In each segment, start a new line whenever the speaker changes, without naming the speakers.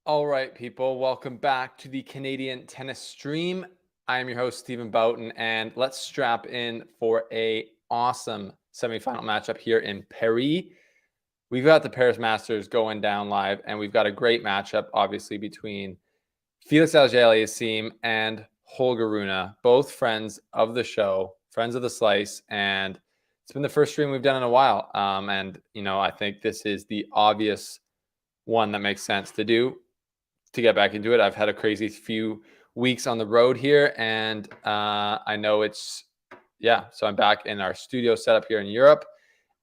All right, people, welcome back to the Canadian tennis stream. I am your host, Stephen Boughton, and let's strap in for a awesome semifinal matchup here in Paris. We've got the Paris Masters going down live, and we've got a great matchup, obviously, between Felix AUGER-ALIASSIME and Holger Rune, both friends of the show, friends of the slice, and it's been the first stream we've done in a while. I think this is the obvious one that makes sense to do to get back into it. I've had a crazy few weeks on the road here, and I know so I'm back in our studio setup here in Europe,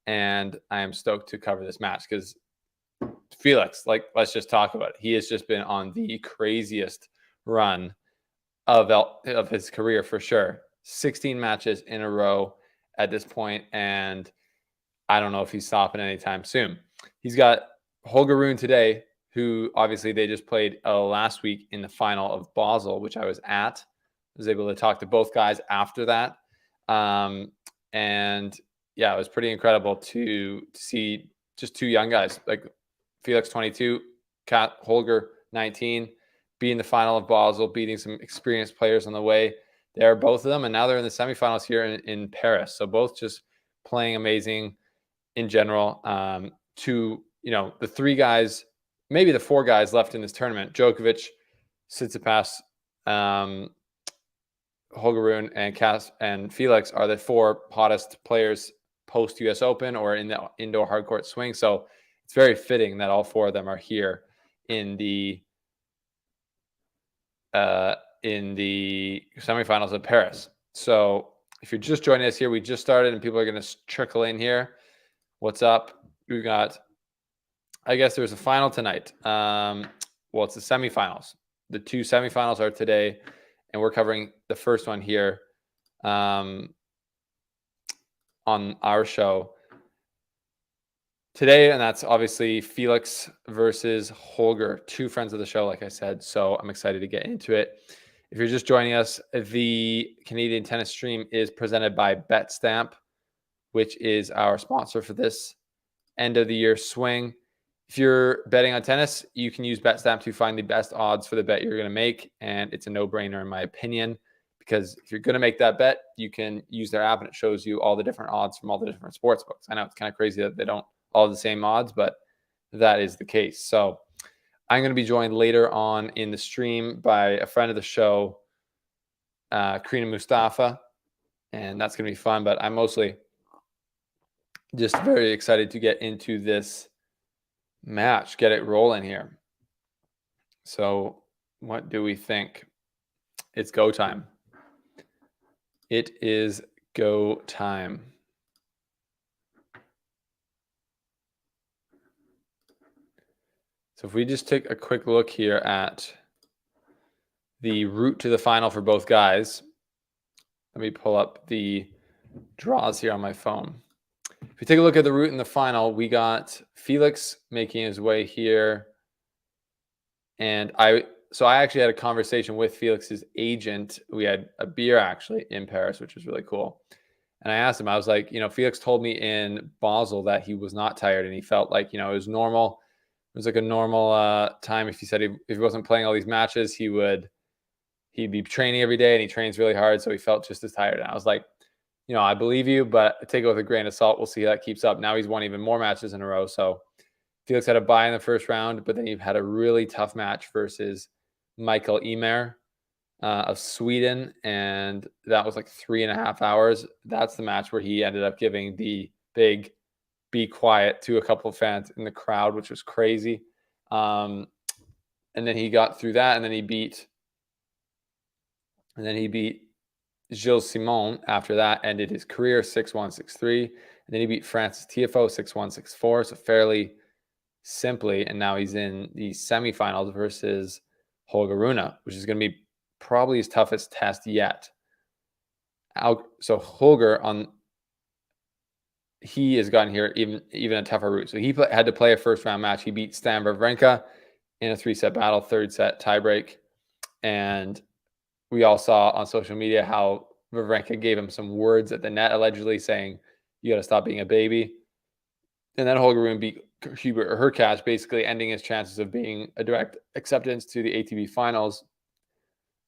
and I am stoked to cover this match because Felix, let's just talk about it. He has just been on the craziest run of his career for sure. 16 matches in a row at this point, and I don't know if he's stopping anytime soon. He's got Holger Rune today, who obviously they just played last week in the final of Basel, which I was at. I was able to talk to both guys after that. It was pretty incredible to see just two young guys, like Felix 22, Holger 19, be in the final of Basel, beating some experienced players on the way there, both of them. And now they're in the semifinals here in Paris. So both just playing amazing in general. The three guys, maybe the four guys left in this tournament, Djokovic, Tsitsipas, Holger Rune, and Felix are the four hottest players post US Open or in the indoor hardcourt swing. So it's very fitting that all four of them are here in the semifinals of Paris. So if you're just joining us here, we just started and people are going to trickle in here. What's up? We've got, I guess there's a final tonight. It's the semifinals. The two semifinals are today, and we're covering the first one here on our show today, and that's obviously Felix versus Holger, two friends of the show, like I said. So I'm excited to get into it. If you're just joining us, the Canadian tennis stream is presented by BetStamp, which is our sponsor for this end of the year swing. If you're betting on tennis, you can use BetStamp to find the best odds for the bet you're going to make. And it's a no-brainer in my opinion, because if you're going to make that bet, you can use their app and it shows you all the different odds from all the different sports books. I know it's kind of crazy that they don't all have the same odds, but that is the case. So I'm going to be joined later on in the stream by a friend of the show, Karina Mustafa, and that's going to be fun. But I'm mostly just very excited to get into this match, get it rolling here. So what do we think? It's go time. It is go time. So if we just take a quick look here at the route to the final for both guys, let me pull up the draws here on my phone. If we take a look at the route in the final, we got Felix making his way here. And I actually had a conversation with Felix's agent. We had a beer actually in Paris, which was really cool. And I asked him, I was like, Felix told me in Basel that he was not tired and he felt like, it was normal. It was like a normal time. If he said if he wasn't playing all these matches, he'd be training every day and he trains really hard. So he felt just as tired. And I was like, I believe you, but take it with a grain of salt. We'll see how that keeps up. Now he's won even more matches in a row. So Felix had a bye in the first round, but then he had a really tough match versus Michael Emer of Sweden. And that was like 3.5 hours. That's the match where he ended up giving the big be quiet to a couple of fans in the crowd, which was crazy. And then he got through that, and then he beat Gilles Simon after that, ended his career 6-1, 6-3. And then he beat Francis Tiafoe 6-1, 6-4. So fairly simply. And now he's in the semifinals versus Holger Rune, which is going to be probably his toughest test yet. So Holger, he has gotten here even a tougher route. So he had to play a first round match. He beat Stan Wawrinka in a 3-set battle, 3rd set tiebreak. And we all saw on social media how Wawrinka gave him some words at the net, allegedly saying, "You got to stop being a baby." And then Holger Rune beat Hubert Hurkacz basically ending his chances of being a direct acceptance to the ATP finals.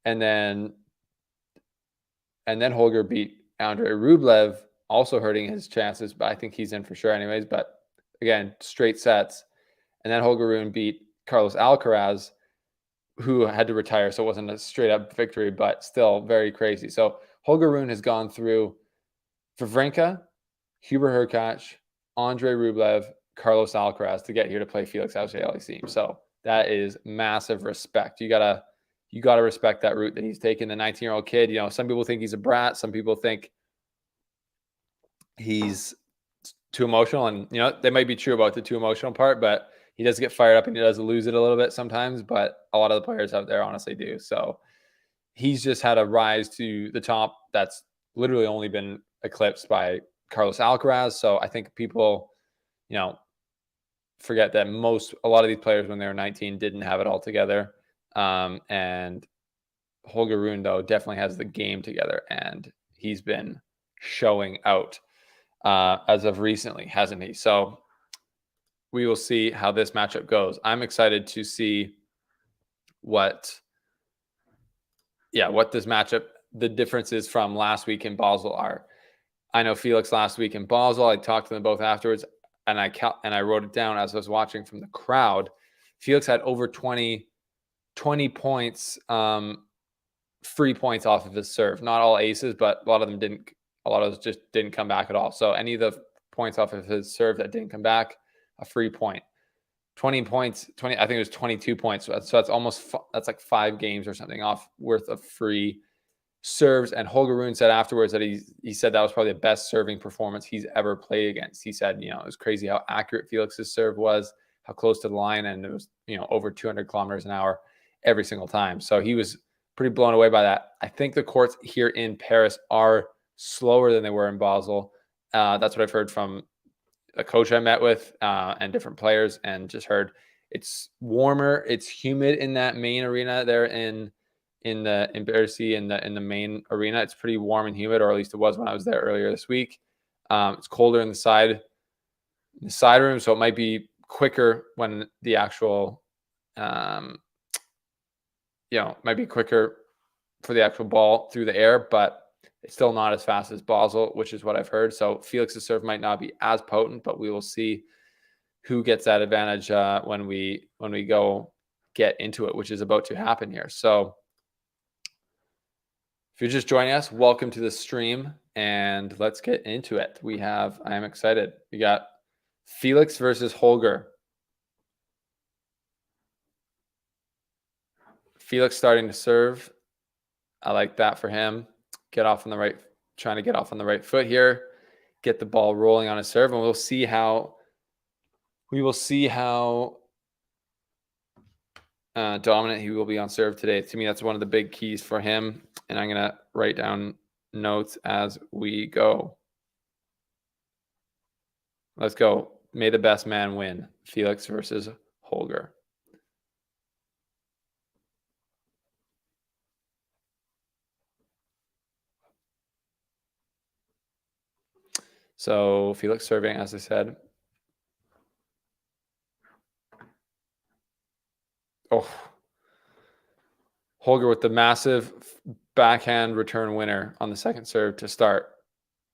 And then Holger beat Andrei Rublev, also hurting his chances, but I think he's in for sure anyways. But again, straight sets. And then Holger Rune beat Carlos Alcaraz, who had to retire, so it wasn't a straight up victory, but still very crazy. So Holger Rune has gone through Wawrinka, Hubert Hurkacz, Andrei Rublev, Carlos Alcaraz to get here to play Felix Auger-Aliassime. So that is massive respect. You gotta respect that route that he's taken. The 19-year-old kid. Some people think he's a brat. Some people think he's too emotional, and they might be true about the too emotional part, but he does get fired up and he does lose it a little bit sometimes, but a lot of the players out there honestly do. So he's just had a rise to the top that's literally only been eclipsed by Carlos Alcaraz. So I think people, forget that a lot of these players when they were 19 didn't have it all together. And Holger Rune, though, definitely has the game together, and he's been showing out as of recently, hasn't he? So we will see how this matchup goes. I'm excited to see what this matchup, the differences from last week in Basel are. I know Felix last week in Basel, I talked to them both afterwards, and I wrote it down as I was watching from the crowd. Felix had over 20 points, free points off of his serve. Not all aces, but a lot of them didn't. A lot of those just didn't come back at all. So any of the points off of his serve that didn't come back, a free point. 20 points, I think it was 22 points. So that's like 5 games or something worth of free serves. And Holger Rune said afterwards that he said that was probably the best serving performance he's ever played against. He said, it was crazy how accurate Felix's serve was, how close to the line, and it was, over 200 kilometers an hour every single time. So he was pretty blown away by that. I think the courts here in Paris are slower than they were in Basel. That's what I've heard from a coach I met with and different players, and just heard it's warmer, it's humid in that main arena there in Bercy, in the main arena. It's pretty warm and humid, or at least it was when I was there earlier this week. It's colder in the side room, so it might be quicker when the actual might be quicker for the actual ball through the air, but it's still not as fast as Basel, which is what I've heard. So Felix's serve might not be as potent, but we will see who gets that advantage when we go get into it, which is about to happen here. So if you're just joining us, welcome to the stream, and let's get into it. I am excited. We got Felix versus Holger. Felix starting to serve. I like that for him. Trying to get off on the right foot here, get the ball rolling on his serve, and we will see how dominant he will be on serve today. To me, that's one of the big keys for him, and I'm going to write down notes as we go. Let's go. May the best man win. Felix versus Holger. So Felix serving, as I said. Oh, Holger with the massive backhand return winner on the second serve to start,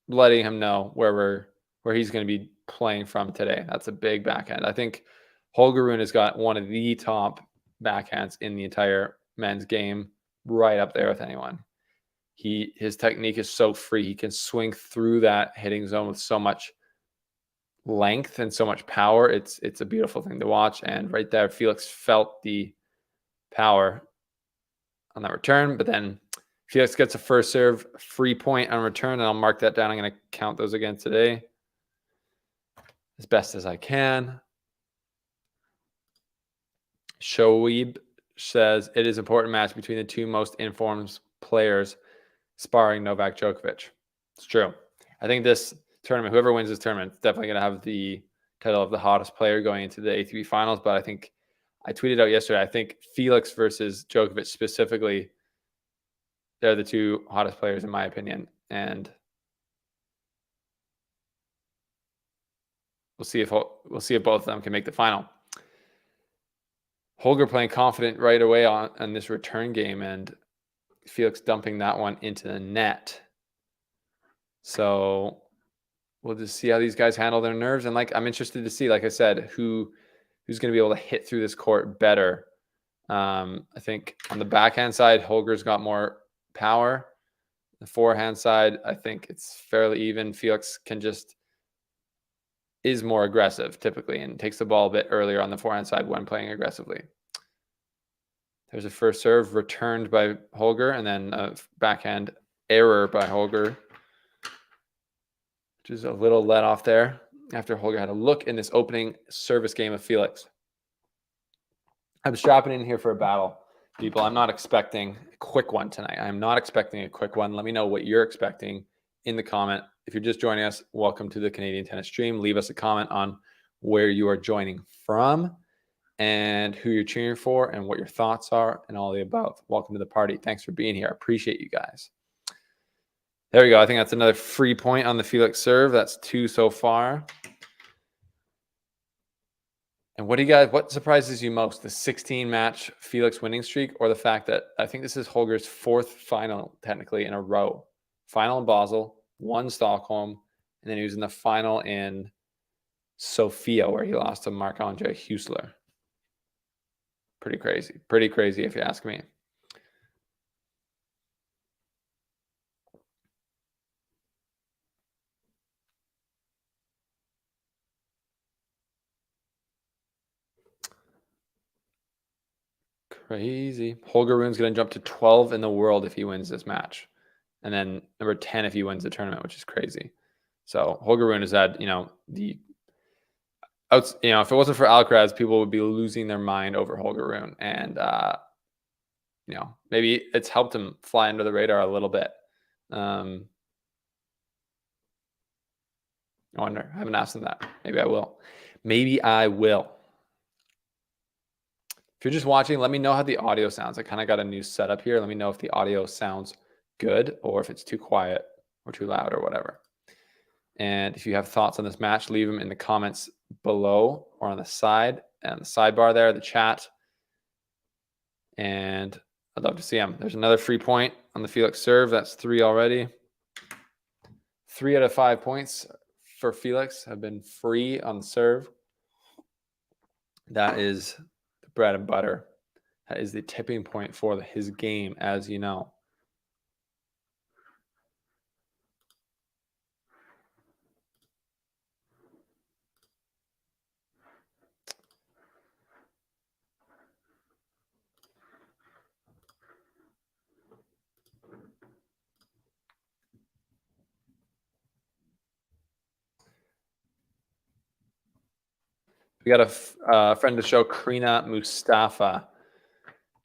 letting him know where he's going to be playing from today. That's a big backhand. I think Holger Rune has got one of the top backhands in the entire men's game, right up there with anyone. His technique is so free. He can swing through that hitting zone with so much length and so much power. It's a beautiful thing to watch. And right there, Felix felt the power on that return, but then Felix gets a first serve free point on return, and I'll mark that down. I'm going to count those again today as best as I can. Shoaib says it is an important match between the two most informed players sparring Novak Djokovic. It's true. I think this tournament, whoever wins this tournament, is definitely going to have the title of the hottest player going into the ATP finals. But I think I tweeted out yesterday, I think Felix versus Djokovic specifically, they're the two hottest players in my opinion. And we'll see if both of them can make the final. Holger playing confident right away on this return game, and Felix dumping that one into the net. So we'll just see how these guys handle their nerves. And I'm interested to see, like I said, who's going to be able to hit through this court better. I think on the backhand side, Holger's got more power. The forehand side, I think it's fairly even. Felix is more aggressive typically and takes the ball a bit earlier on the forehand side when playing aggressively. There's a first serve returned by Holger, and then a backhand error by Holger, which is a little let off there after Holger had a look in this opening service game of Felix. I'm strapping in here for a battle, people. I'm not expecting a quick one tonight. I'm not expecting a quick one. Let me know what you're expecting in the comment. If you're just joining us, welcome to the Canadian Tennis Stream. Leave us a comment on where you are joining from and who you're cheering for and what your thoughts are and all the above. Welcome to the party. Thanks for being here. I appreciate you guys. There we go. I think that's another free point on the Felix serve. That's 2 so far. And what surprises you most, the 16-match Felix winning streak or the fact that I think this is Holger's 4th final technically in a row? Final in Basel, 1 Stockholm, and then he was in the final in Sofia where he lost to Marc-Andre Huesler. Pretty crazy if you ask me. Crazy. Holger Rune's going to jump to 12 in the world if he wins this match. And then number 10 if he wins the tournament, which is crazy. So Holger Rune has had, if it wasn't for Alcaraz, people would be losing their mind over Holger Rune. And, maybe it's helped him fly under the radar a little bit. I wonder. I haven't asked him that. Maybe I will. If you're just watching, let me know how the audio sounds. I kind of got a new setup here. Let me know if the audio sounds good or if it's too quiet or too loud or whatever. And if you have thoughts on this match, leave them in the comments below or on the side and the sidebar there, the chat. And I'd love to see them. There's another free point on the Felix serve. That's 3 already. 3 out of 5 points for Felix have been free on the serve. That is the bread and butter. That is the tipping point for his game, as you know. We got a friend of the show, Karina Mustafa,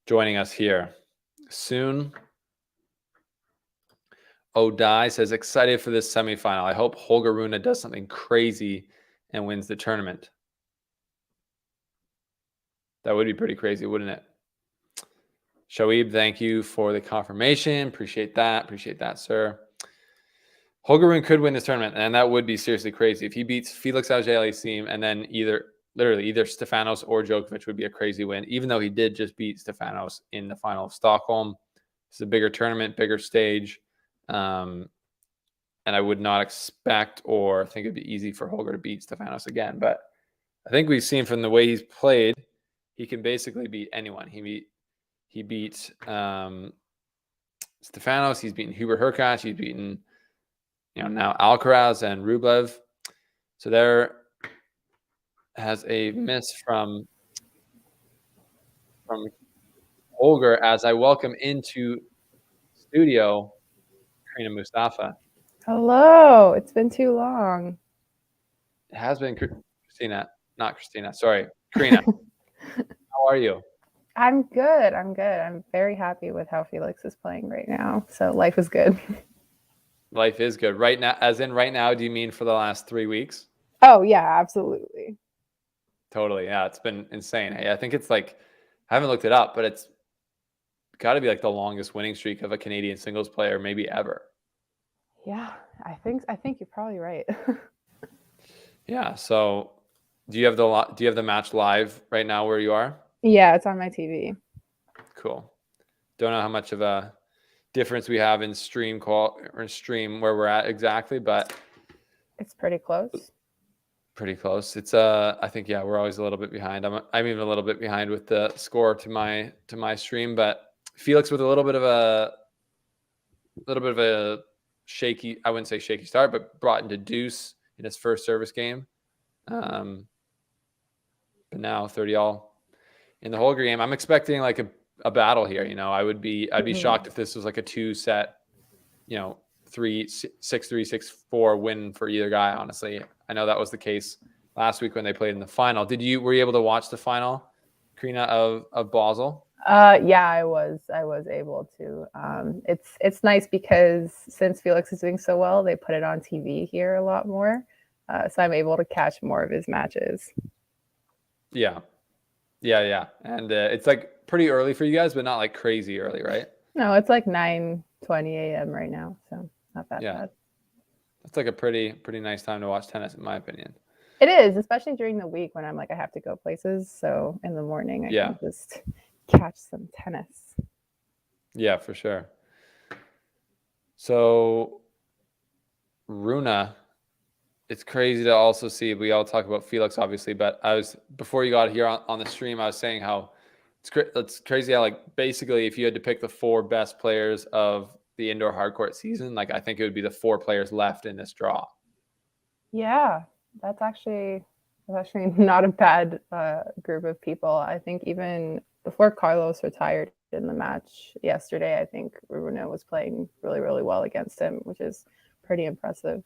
joining us here soon. Odai says, excited for this semifinal. I hope Holger Rune does something crazy and wins the tournament. That would be pretty crazy, wouldn't it? Shoaib, thank you for the confirmation. Appreciate that, sir. Holger Rune could win this tournament, and that would be seriously crazy. If he beats Felix Auger-Aliassime and then either Stefanos or Djokovic would be a crazy win, even though he did just beat Stefanos in the final of Stockholm. It's a bigger tournament, bigger stage. And I would not expect or think it'd be easy for Holger to beat Stefanos again. But I think we've seen from the way he's played, he can basically beat anyone. He beat Stefanos. He's beaten Hubert Hurkacz. He's beaten, now Alcaraz and Rublev. So there has a miss from Holger as I welcome into studio Karina Mustafa.
Hello. It's been too long.
It has been not Christina. Sorry, Karina. How are you?
I'm good. I'm very happy with how Felix is playing right now. So life is good.
Life is good. Right now, as in right now, do you mean for the last 3 weeks?
Oh, yeah, absolutely.
Totally. Yeah, it's been insane. Hey, I think it's I haven't looked it up, but it's got to be the longest winning streak of a Canadian singles player maybe ever.
Yeah, I think you're probably right.
Yeah. So do you have the match live right now where you are?
Yeah, it's on my TV.
Cool. Don't know how much of a difference we have in stream call or stream where we're at exactly, but
It's pretty close.
pretty close. It's I think yeah, we're always a little bit behind. I'm even a little bit behind with the score to my stream, but Felix with a little bit of a shaky, I wouldn't say shaky start, but brought into deuce in his first service game. But now 30 all in the Holger game. I'm expecting like a battle here. I'd be shocked if this was like a 2-set, 6-3, 6-4 win for either guy. Honestly, I know that was the case last week when they played in the final. Were you able to watch the final, Karina, of Basel?
Yeah, I was able to. It's nice because since Felix is doing so well, they put it on TV here a lot more. So I'm able to catch more of his matches.
Yeah. And it's like pretty early for you guys, but not like crazy early, right?
No, it's like 9:20 a.m. right now, so not that bad.
That's like a pretty nice time to watch tennis, in my opinion.
It is, especially during the week when I'm like I have to go places. So in the morning, I can just catch some tennis.
Yeah, for sure. So, Rune, it's crazy to also see. We all talk about Felix, obviously, but before you got here on the stream, I was saying how it's crazy how like basically if you had to pick the 4 best players of the indoor hardcourt season, like I think it would be the 4 players left in this draw.
Yeah, that's actually not a bad group of people. I think even before Carlos retired in the match yesterday, I think Rune was playing really, really well against him, which is pretty impressive.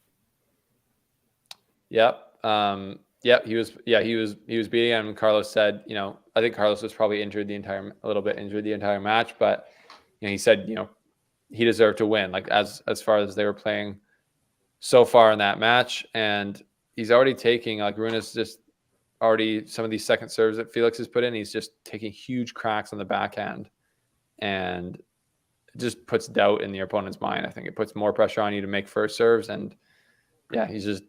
Yep. He was beating him. Carlos said, I think Carlos was probably a little bit injured the entire match, but he said, he deserved to win, like as far as they were playing so far in that match. And he's already taking, like, Rune's just already, some of these second serves that Felix has put in, he's just taking huge cracks on the backhand, and it just puts doubt in the opponent's mind. I think it puts more pressure on you to make first serves. And yeah, he's just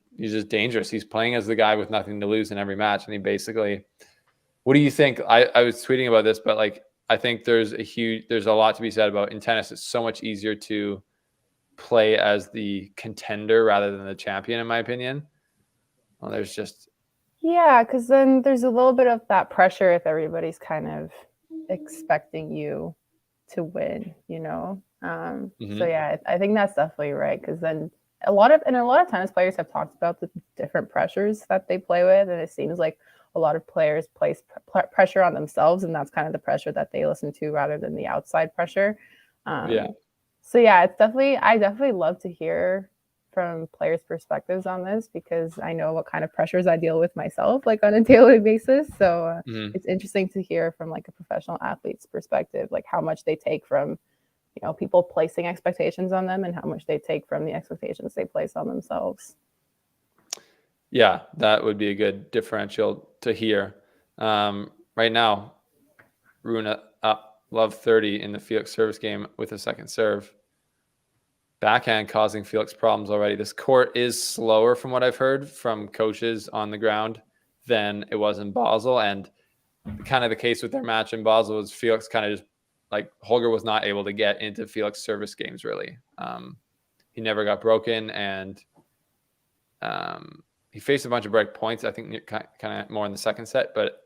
dangerous. He's playing as the guy with nothing to lose in every match. And he basically, what do you think? I was tweeting about this, but like, I think there's a lot to be said about in tennis. It's so much easier to play as the contender rather than the champion, in my opinion. Well, there's just.
Yeah, because then there's a little bit of that pressure if everybody's kind of expecting you to win, So yeah, I think that's definitely right. Because then a lot of tennis players have talked about the different pressures that they play with, and it seems like a lot of players place pressure on themselves, and that's kind of the pressure that they listen to rather than the outside pressure. So yeah, I definitely love to hear from players' perspectives on this because I know what kind of pressures I deal with myself, like on a daily basis. So it's interesting to hear from like a professional athlete's perspective, like how much they take from, people placing expectations on them and how much they take from the expectations they place on themselves.
Yeah, that would be a good differential to hear. Right now, Rune up, love 30 in the Felix service game with a second serve. Backhand causing Felix problems already. This court is slower from what I've heard from coaches on the ground than it was in Basel. And kind of the case with their match in Basel was Felix kind of just like Holger was not able to get into Felix service games really. He never got broken, and he faced a bunch of break points, I think kind of more in the second set, but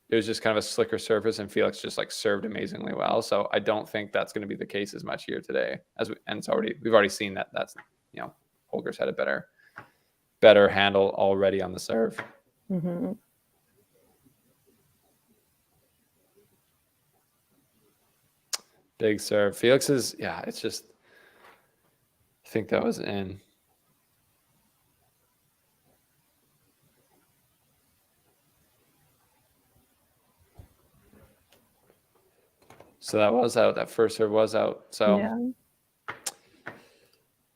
it was just kind of a slicker surface, and Felix just like served amazingly well. So I don't think that's going to be the case as much here today. We've already seen that that's, Holger's had a better handle already on the serve.
Mm-hmm.
Big serve. Felix is, it's just, I think that was in. So that was out. That first serve was out. So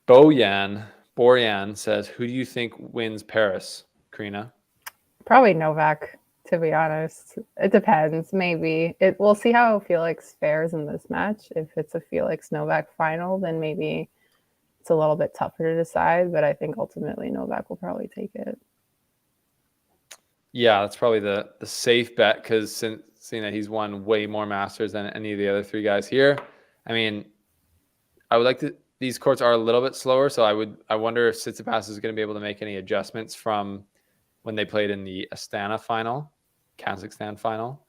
Borjan says, who do you think wins Paris, Karina?
Probably Novak, to be honest. It depends. Maybe we'll see how Felix fares in this match. If it's a Felix Novak final, then maybe it's a little bit tougher to decide. But I think ultimately Novak will probably take it.
Yeah, that's probably the safe bet, because seeing that he's won way more Masters than any of the other three guys here. I mean, I would like to. These courts are a little bit slower, so I wonder if Tsitsipas is going to be able to make any adjustments from when they played in the Astana final, Kazakhstan final,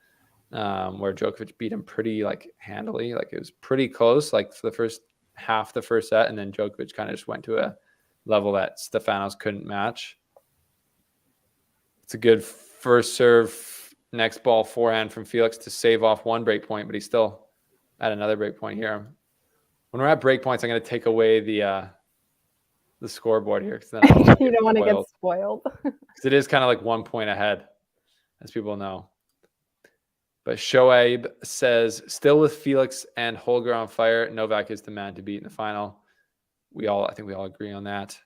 where Djokovic beat him pretty like handily. Like it was pretty close, like for the first half the first set, and then Djokovic kind of just went to a level that Stefanos couldn't match. It's a good first serve, next ball forehand from Felix to save off one break point, but he's still at another break point here. When we're at break points, I'm going to take away the scoreboard here, because then
you don't want to get spoiled.
Because it is kind of like 1 point ahead, as people know. But Shoaib says, still with Felix and Holger on fire, Novak is the man to beat in the final. I think we all agree on that.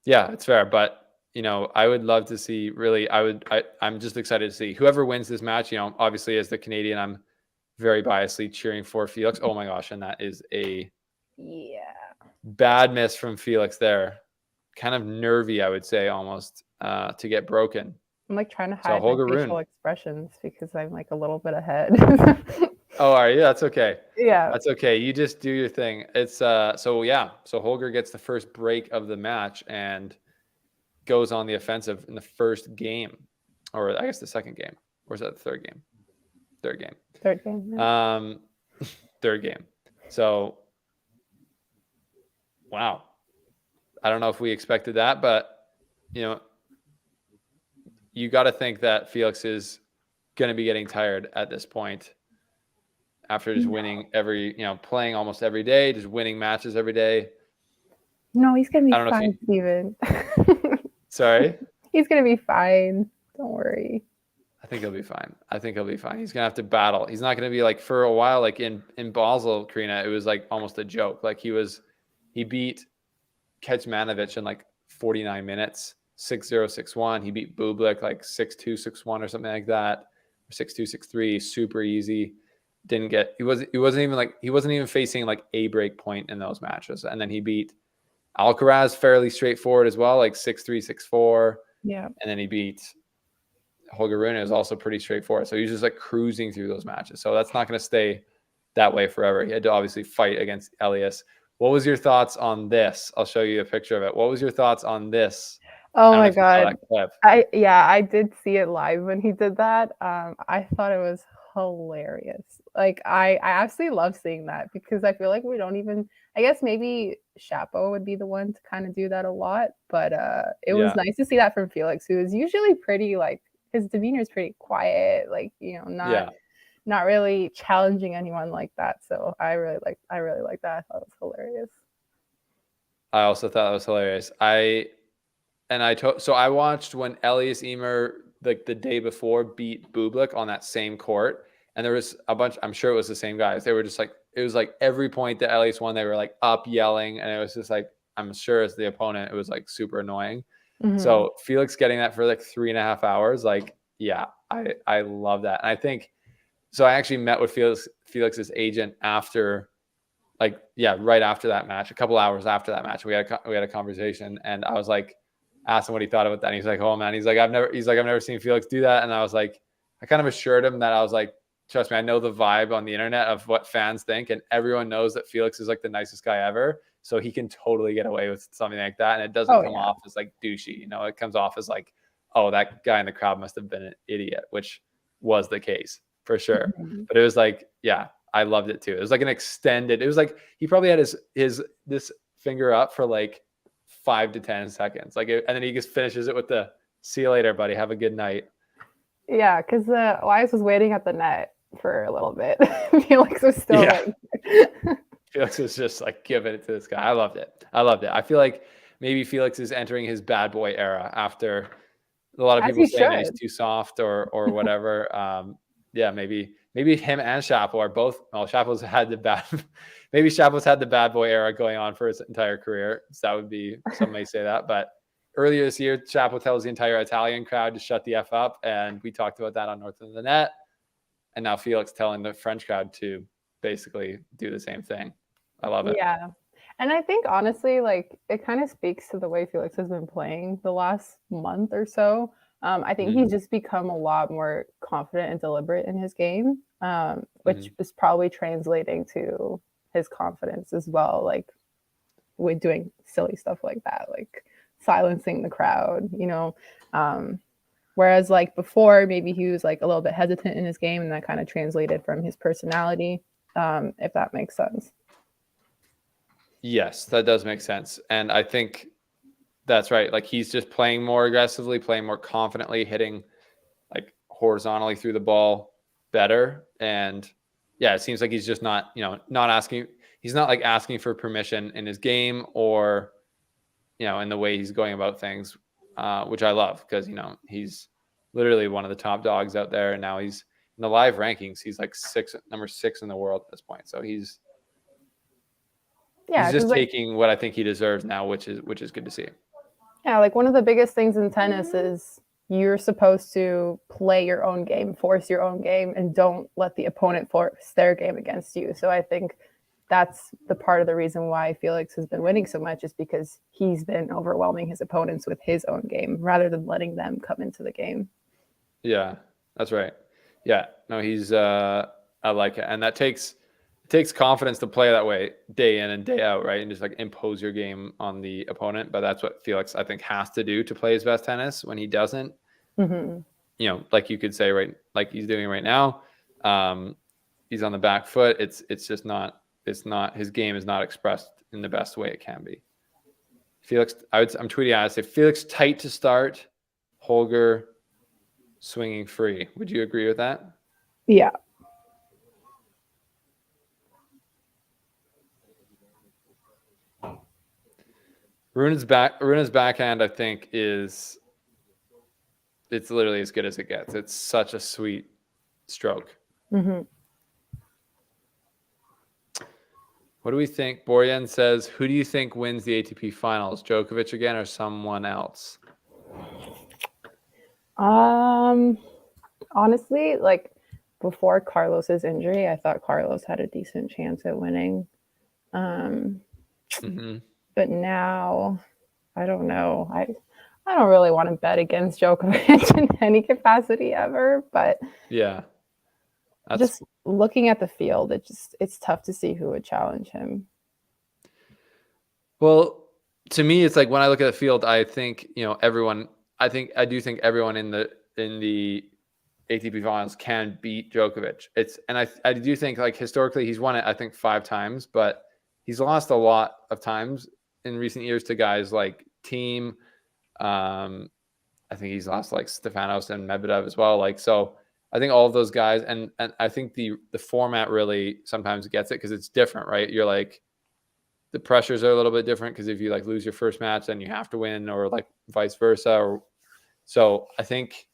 Yeah, it's fair, but I would love to see, really, I'm just excited to see whoever wins this match. Obviously as the Canadian, I'm very biasly cheering for Felix. Oh my gosh, and that is a bad miss from Felix there. Kind of nervy, I would say, almost to get broken.
I'm like trying to hide my facial expressions because I'm like a little bit ahead.
Oh, are you? That's okay.
Yeah.
That's okay. You just do your thing. It's so Holger gets the first break of the match and goes on the offensive in the first game, or I guess the second game. Or is that the third game? Third game.
Third game. Yeah.
Third game. So, wow. I don't know if we expected that, but you got to think that Felix is going to be getting tired at this point after just winning playing almost every day, just winning matches every day.
No, he's going to be fine, Steven.
Sorry?
He's going to be fine. Don't worry.
I think he'll be fine. He's going to have to battle. He's not going to be like, for a while, like in Basel, Karina, it was like almost a joke. Like he beat Kecmanovic in like 49 minutes, 6-0, 6-1. He beat Bublik like 6-2, 6-1 or something like that. Or 6-2, 6-3, super easy. He wasn't even facing like a break point in those matches. And then he beat Alcaraz fairly straightforward as well, like 6-3, 6-4.
Yeah.
And then he beat Holger Rune. It was also pretty straightforward. So he was just like cruising through those matches. So that's not going to stay that way forever. He had to obviously fight against Elias. What was your thoughts on this? I'll show you a picture of it. What was your thoughts on this?
Oh my God. I did see it live when he did that. I thought it was hilarious. Like I absolutely love seeing that, because I feel like we don't even, I guess maybe Chapo would be the one to kind of do that a lot, but it was nice to see that from Felix, who is usually pretty, like, his demeanor is pretty quiet, like, not really challenging anyone like that. So I really like that. I thought it was hilarious.
I also thought it was hilarious. So I watched when Elias Ymer, like the day before, beat Bublik on that same court, and there was a bunch, I'm sure it was the same guys. They were just like, it was like every point that Elias won, they were like up yelling, and it was just like, I'm sure as the opponent, it was like super annoying. Mm-hmm. So Felix getting that for like 3.5 hours, like, yeah, I love that. And I think, so I actually met with Felix's agent after, like, right after that match, a couple hours after that match, we had a conversation, and I was like, asked him what he thought about that. And he's like, oh man, I've never seen Felix do that. And I was like, I kind of assured him that I was like, trust me, I know the vibe on the internet of what fans think, and everyone knows that Felix is like the nicest guy ever. So he can totally get away with something like that. And it doesn't come off as like douchey, it comes off as like, oh, that guy in the crowd must have been an idiot, which was the case for sure. Mm-hmm. But it was like, yeah, I loved it too. It was like it was like, he probably had this finger up for like 5 to 10 seconds, and then he just finishes it with the "see you later, buddy, have a good night."
Yeah, because Elias was waiting at the net for a little bit. Felix was still
Felix was just like giving it to this guy. I loved it. I feel like maybe Felix is entering his bad boy era after a lot of people saying he's too soft or whatever. Maybe him and Chapo are both. Well, Chapo's had the bad. Maybe Chapo's had the bad boy era going on for his entire career. So that would be, some may say that. But earlier this year, Chapo tells the entire Italian crowd to shut the F up. And we talked about that on North of the Net. And now Felix telling the French crowd to basically do the same thing. I love it.
Yeah. And I think, honestly, like, it kind of speaks to the way Felix has been playing the last month or so. I think he's just become a lot more confident and deliberate in his game, which is probably translating to his confidence as well, like with doing silly stuff like that, like silencing the crowd, you know. Whereas like before, maybe he was like a little bit hesitant in his game, and that kind of translated from his personality, if that makes sense.
Yes, that does make sense. And I think that's right. Like he's just playing more aggressively, playing more confidently, hitting like horizontally through the ball better. And yeah, it seems like he's just not, not asking. He's not like asking for permission in his game or, in the way he's going about things, which I love because, he's literally one of the top dogs out there. And now he's in the live rankings. He's like number 6 in the world at this point. So he's just taking what I think he deserves now, which is good to see.
Yeah, like one of the biggest things in tennis is you're supposed to play your own game, force your own game, and don't let the opponent force their game against you. So I think that's the part of the reason why Felix has been winning so much, is because he's been overwhelming his opponents with his own game rather than letting them come into the game.
Yeah, that's right. Yeah, no, he's I like it. And that takes confidence to play that way day in and day out, right? And just like impose your game on the opponent. But that's what Felix, I think, has to do to play his best tennis. When he doesn't, like you could say, right, like he's doing right now, he's on the back foot. It's just not, his game is not expressed in the best way it can be. Felix, I'm tweeting out, I say Felix tight to start, Holger swinging free. Would you agree with that?
Yeah.
Rune's backhand, I think, it's literally as good as it gets. It's such a sweet stroke. What do we think? Borjan says, who do you think wins the ATP finals? Djokovic again or someone else?
Honestly, like before Carlos's injury, I thought Carlos had a decent chance at winning. But now, I don't know. I don't really want to bet against Djokovic in any capacity ever. But
yeah,
just looking at the field, it's tough to see who would challenge him.
Well, to me, it's like when I look at the field, I think everyone. I do think everyone in the ATP finals can beat Djokovic. I do think like historically he's won it, I think 5 times, but he's lost a lot of times in recent years to guys like Thiem. I think he's lost like Stefanos and Medvedev as well. Like, so I think all of those guys, and I think the format really sometimes gets it because it's different, right? You're like, the pressures are a little bit different because if you like lose your first match, then you have to win, or like vice versa. So I think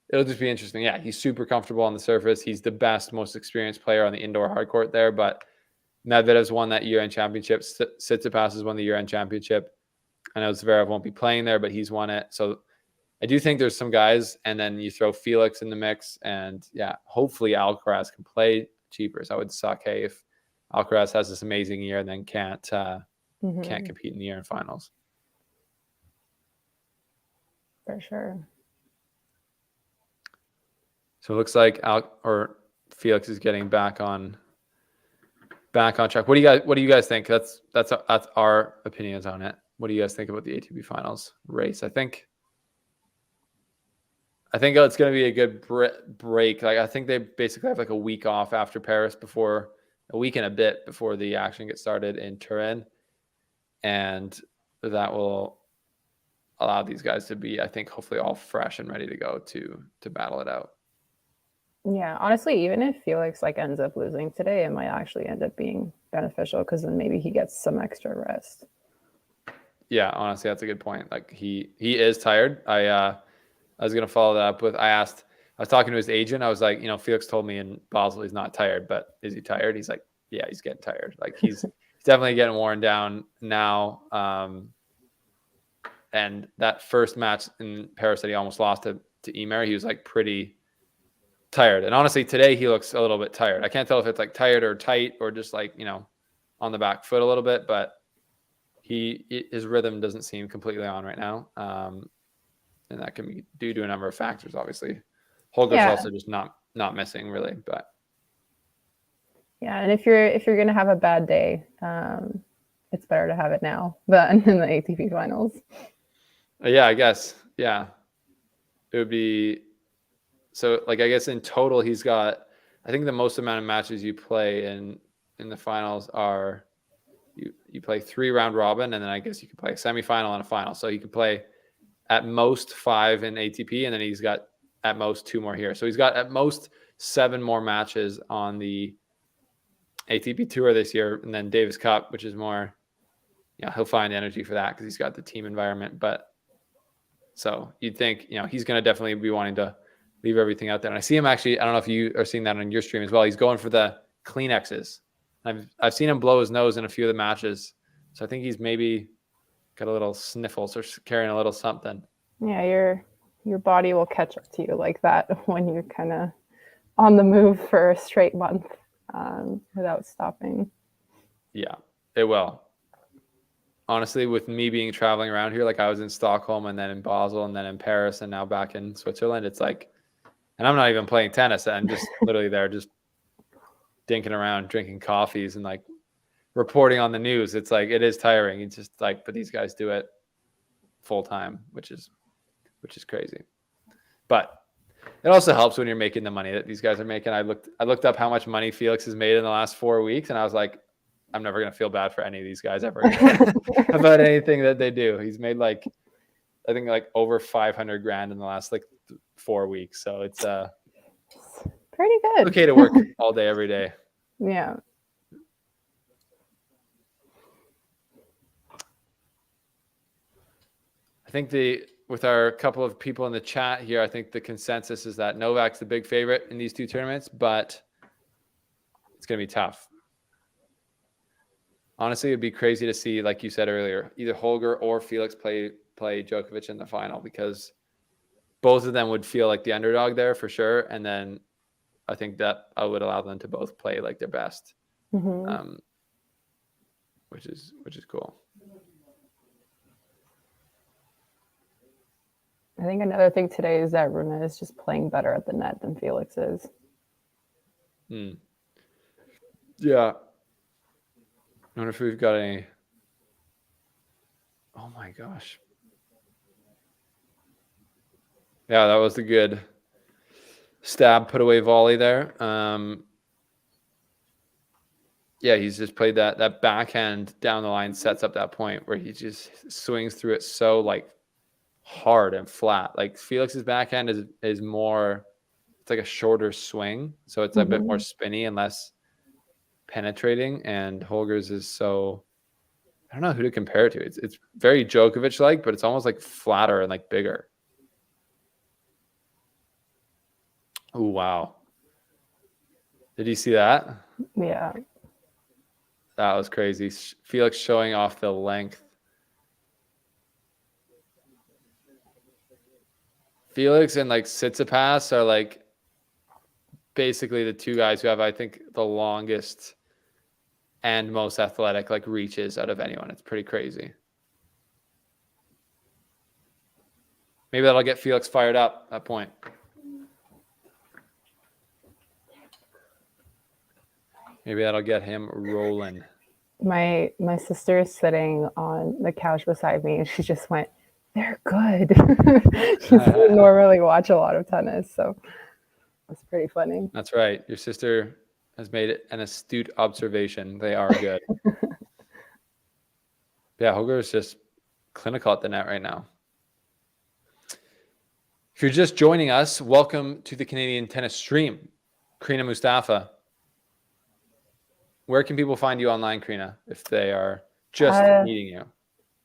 it'll just be interesting. Yeah, he's super comfortable on the surface. He's the best, most experienced player on the indoor hard court there, but Medvedev's won that year-end championship. Tsitsipas has won the year-end championship. I know Zverev won't be playing there, but he's won it. So I do think there's some guys, and then you throw Felix in the mix, and yeah, hopefully Alcaraz can play cheaper. So I would suck, hey, if Alcaraz has this amazing year and then can't compete in the year-end finals.
For sure.
So it looks like Felix is getting back on track. What do you guys think? That's our opinions on it. What do you guys think about the ATP finals race? I think it's going to be a good break. Like, I think they basically have like a week off after Paris, a week and a bit before the action gets started in Turin. And that will allow these guys to be, I think, hopefully all fresh and ready to go to battle it out.
Yeah, honestly, even if Felix like ends up losing today, it might actually end up being beneficial because then maybe he gets some extra rest.
Yeah, honestly, that's a good point. Like he is tired. I was gonna follow that up with, I was talking to his agent. I was like, Felix told me in Basel he's not tired, but is he tired? He's like, yeah, he's getting tired. Like he's definitely getting worn down now. And that first match in Paris that he almost lost to Emer, he was like pretty tired. And honestly, today he looks a little bit tired. I can't tell if it's like tired or tight or just like, on the back foot a little bit, but his rhythm doesn't seem completely on right now. And and that can be due to a number of factors. Obviously, Holger's also just not missing really, but
yeah. And if you're gonna have a bad day, it's better to have it now than in the ATP finals.
Yeah, I guess. Yeah, it would be. So, like, I guess in total, he's got. I think the most amount of matches you play in the finals are you play 3 round robin, and then I guess you could play a semifinal and a final. So you could play at most 5 in ATP, and then he's got at most 2 more here. So he's got at most 7 more matches on the ATP Tour this year, and then Davis Cup, which is more, he'll find energy for that because he's got the team environment. But so you'd think, he's going to definitely be wanting to leave everything out there. And I see him actually, I don't know if you are seeing that on your stream as well. He's going for the Kleenexes. I've seen him blow his nose in a few of the matches. So I think he's maybe got a little sniffles or carrying a little something.
Yeah, your body will catch up to you like that when you're kind of on the move for a straight month without stopping.
Yeah, it will. Honestly, with me being traveling around here, like I was in Stockholm and then in Basel and then in Paris and now back in Switzerland, it's like, and I'm not even playing tennis. I'm just literally there just dinking around, drinking coffees and like reporting on the news. It's like, it is tiring. It's just like, but these guys do it full time, which is crazy. But it also helps when you're making the money that these guys are making. I looked up how much money Felix has made in the last 4 weeks, and I was like, I'm never going to feel bad for any of these guys ever about anything that they do. He's made I think over 500 grand in the last 4 weeks. So it's
pretty good.
Okay to work all day, every day.
Yeah.
I think with our couple of people in the chat here, I think the consensus is that Novak's the big favorite in these 2 tournaments, but it's going to be tough. Honestly, it'd be crazy to see, like you said earlier, either Holger or Felix play Djokovic in the final, because both of them would feel like the underdog there for sure. And then I think that I would allow them to both play like their best, which is cool.
I think another thing today is that Rune is just playing better at the net than Felix is.
Yeah. I wonder if we've got any. Oh my gosh. Yeah, that was the good stab, put away volley there. Yeah, he's just played that backhand down the line, sets up that point where he just swings through it so hard and flat. Like Felix's backhand is more, it's like a shorter swing, so it's a bit more spinny and less penetrating, and Holger's is so, I don't know who to compare it to. It's very Djokovic like, but it's almost like flatter and bigger. Oh wow. Did you see that?
Yeah.
That was crazy. Felix showing off the length. Felix and Tsitsipas are basically the 2 guys who have, I think, the longest and most athletic reaches out of anyone. It's pretty crazy. Maybe that'll get Felix fired up at that point. Maybe that'll get him rolling.
My sister is sitting on the couch beside me, and she just went, "They're good." She doesn't normally watch a lot of tennis, so it's pretty funny.
That's right. Your sister has made an astute observation. They are good. Yeah, Holger is just clinical at the net right now. If you're just joining us, welcome to the Canadian Tennis Stream. Karina Mustafa. Where can people find you online, Karina, if they are just meeting you?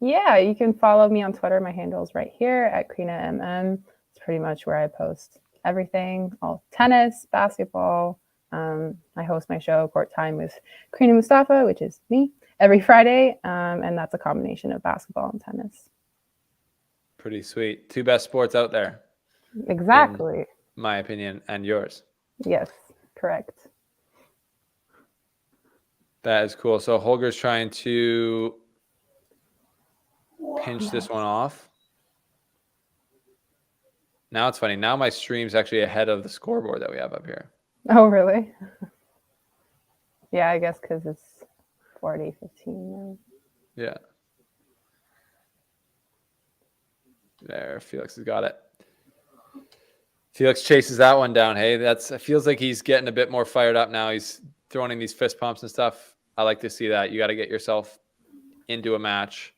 Yeah, you can follow me on Twitter. My handle is right here at KarinaMM. It's pretty much where I post everything, all tennis, basketball. I host my show, Court Time with Karina Mustafa, which is me, every Friday. And that's a combination of basketball and tennis.
Pretty sweet. 2 best sports out there.
Exactly.
In my opinion, and yours.
Yes, correct.
That is cool. So Holger's trying to pinch this one off. Now it's funny. Now my stream's actually ahead of the scoreboard that we have up here.
Oh, really? Yeah, I guess because it's 40-15 now.
Yeah. There, Felix has got it. Felix chases that one down. Hey, it feels like he's getting a bit more fired up now. He's throwing in these fist pumps and stuff. I like to see that. You got to get yourself into a match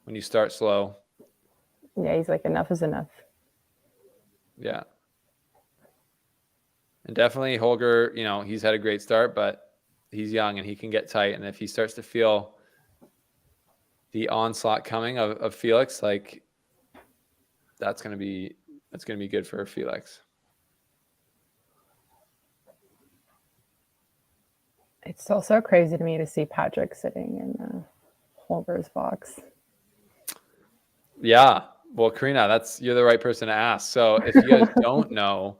when you start slow.
Yeah, he's like, enough is enough.
Yeah. And definitely Holger, he's had a great start, but he's young and he can get tight. And if he starts to feel the onslaught coming of Felix, like that's going to be good for Felix.
It's still so crazy to me to see Patrick sitting in Holger's box.
Yeah. Well, Karina, you're the right person to ask. So if you guys don't know,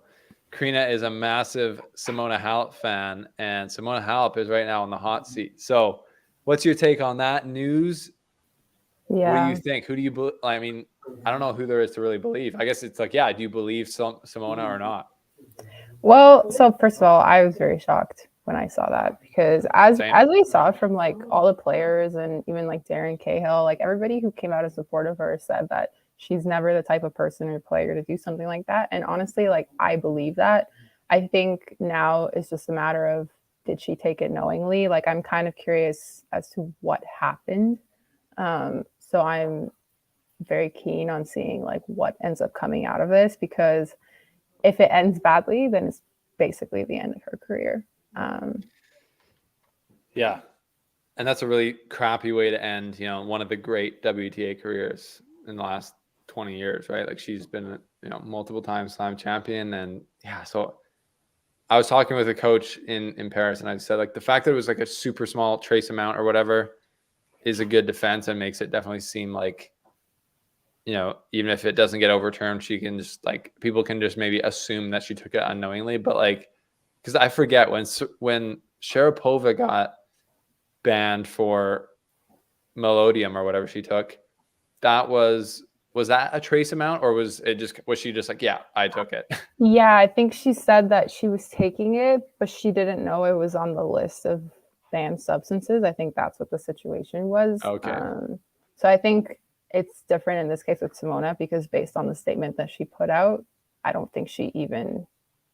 Karina is a massive Simona Halep fan, and Simona Halep is right now on the hot seat. So what's your take on that news?
Yeah.
What do you think? Who do you believe? I mean, I don't know who there is to really believe. I guess it's like, yeah, do you believe Simona or not?
Well, so first of all, I was very shocked when I saw that, because as we saw from like all the players and even like Darren Cahill, like everybody who came out as support of her said that she's never the type of person or player to do something like that. And honestly, like I believe that. I think now it's just a matter of, did she take it knowingly? Like I'm kind of curious as to what happened. So I'm very keen on seeing like what ends up coming out of this, because if it ends badly, then it's basically the end of her career.
Yeah. And that's a really crappy way to end, one of the great WTA careers in the last 20 years, right? Like she's been, multiple times slam champion. And yeah, so I was talking with a coach in Paris, and I said like the fact that it was like a super small trace amount or whatever is a good defense and makes it definitely seem like, even if it doesn't get overturned, she can just like, people can just maybe assume that she took it unknowingly. But like, because I forget when Sharapova got banned for Melodium or whatever she took, was that a trace amount, or was she just like, yeah, I took it?
Yeah, I think she said that she was taking it, but she didn't know it was on the list of banned substances. I think that's what the situation was.
Okay.
So I think it's different in this case with Simona, because based on the statement that she put out, I don't think she even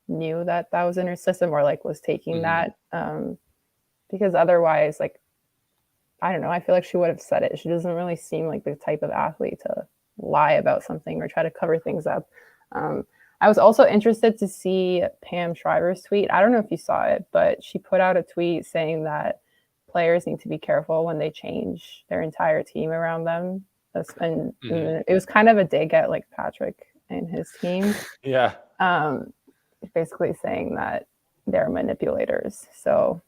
knew that was in her system, or like was taking that. Because otherwise, like, I don't know, I feel like she would have said it. She doesn't really seem like the type of athlete to lie about something or try to cover things up. I was also interested to see Pam Shriver's tweet. I don't know if you saw it, but she put out a tweet saying that players need to be careful when they change their entire team around them. And it was kind of a dig at like Patrick and his team.
Yeah.
Basically saying that they're manipulators. So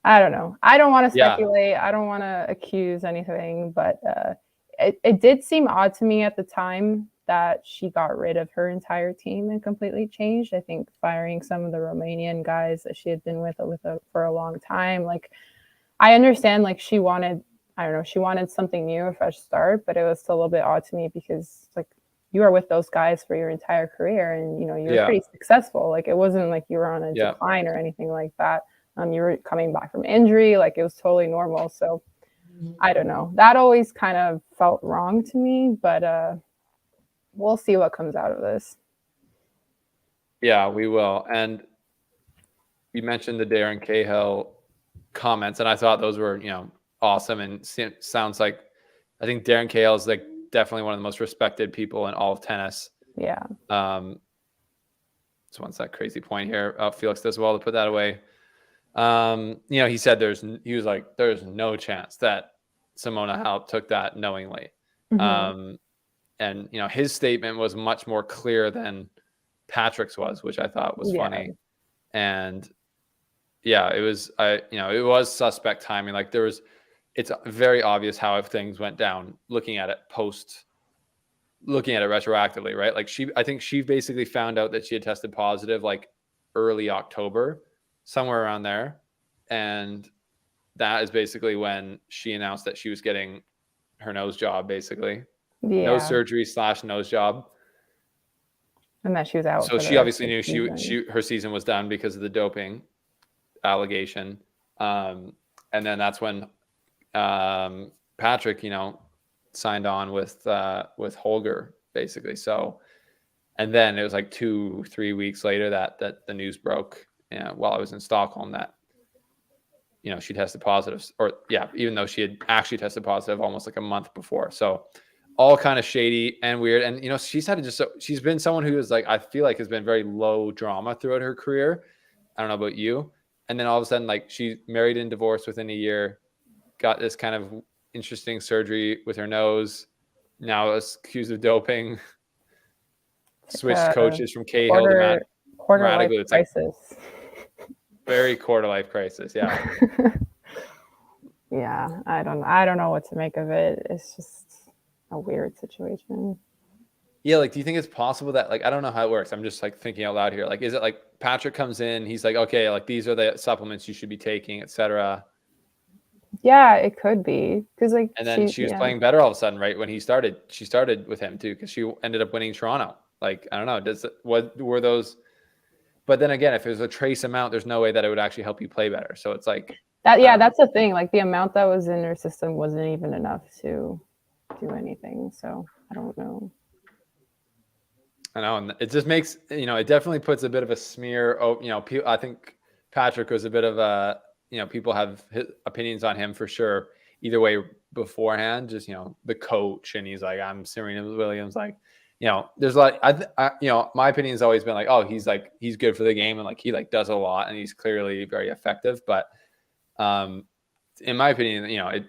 I don't know. I don't want to speculate. I don't want to accuse anything, but it did seem odd to me at the time that she got rid of her entire team and completely changed. I think firing some of the Romanian guys that she had been with for a long time. Like, I understand, like, she wanted something new, a fresh start, but it was still a little bit odd to me, because like, you are with those guys for your entire career, and you were pretty successful. Like, it wasn't like you were on a decline or anything like that. You were coming back from injury, like it was totally normal. So I don't know. That always kind of felt wrong to me, but we'll see what comes out of this.
Yeah, we will. And you mentioned the Darren Cahill comments, and I thought those were, awesome. And sounds like, I think Darren Cahill is like definitely one of the most respected people in all of tennis.
Yeah.
So once that crazy point here, Felix does well to put that away. He said there's no chance that Simona Halep took that knowingly. And his statement was much more clear than Patrick's was, which I thought was funny. And yeah, it was it was suspect timing. Like it's very obvious how things went down looking at it retroactively, right? Like I think she basically found out that she had tested positive like early October, somewhere around there. And that is basically when she announced that she was getting her nose job, basically. Nose surgery / nose job.
And that she was out.
So
for the
she
rest
obviously
of the
knew
season.
her season was done because of the doping allegation. And then that's when Patrick, signed on with Holger, basically. So, and then it was like 2-3 weeks later that the news broke, while I was in Stockholm, that she tested positive, even though she had actually tested positive almost like a month before. So all kind of shady and weird. And she's been someone who is like, I feel like has been very low drama throughout her career. I don't know about you. And then all of a sudden, like, she married and divorced within a year, got this kind of interesting surgery with her nose, now is accused of doping, switched coaches from Cahill to
quarter life
Maradigu. It's like
crisis.
very quarter life crisis. Yeah.
Yeah, I don't know what to make of it. It's just a weird situation.
Yeah, like, do you think it's possible that, like, I don't know how it works. I'm just like thinking out loud here. Like, is it like Patrick comes in, he's like, okay, like, these are the supplements you should be taking, etc.
Yeah, it could be because like
And then she was playing better all of a sudden, right? When she started with him too, because she ended up winning Toronto. Like, I don't know, what were those? But then again, if it was a trace amount, there's no way that it would actually help you play better. So it's like
that. Yeah, that's the thing. Like, the amount that was in her system wasn't even enough to do anything. So I don't know.
I know, and it just makes, it definitely puts a bit of a smear. Oh, I think Patrick was a bit of a, people have opinions on him for sure. Either way beforehand, just, the coach, and he's like, I'm Serena Williams. Like, there's like, my opinion has always been like, oh, he's good for the game. And like, he like does a lot and he's clearly very effective. But, in my opinion,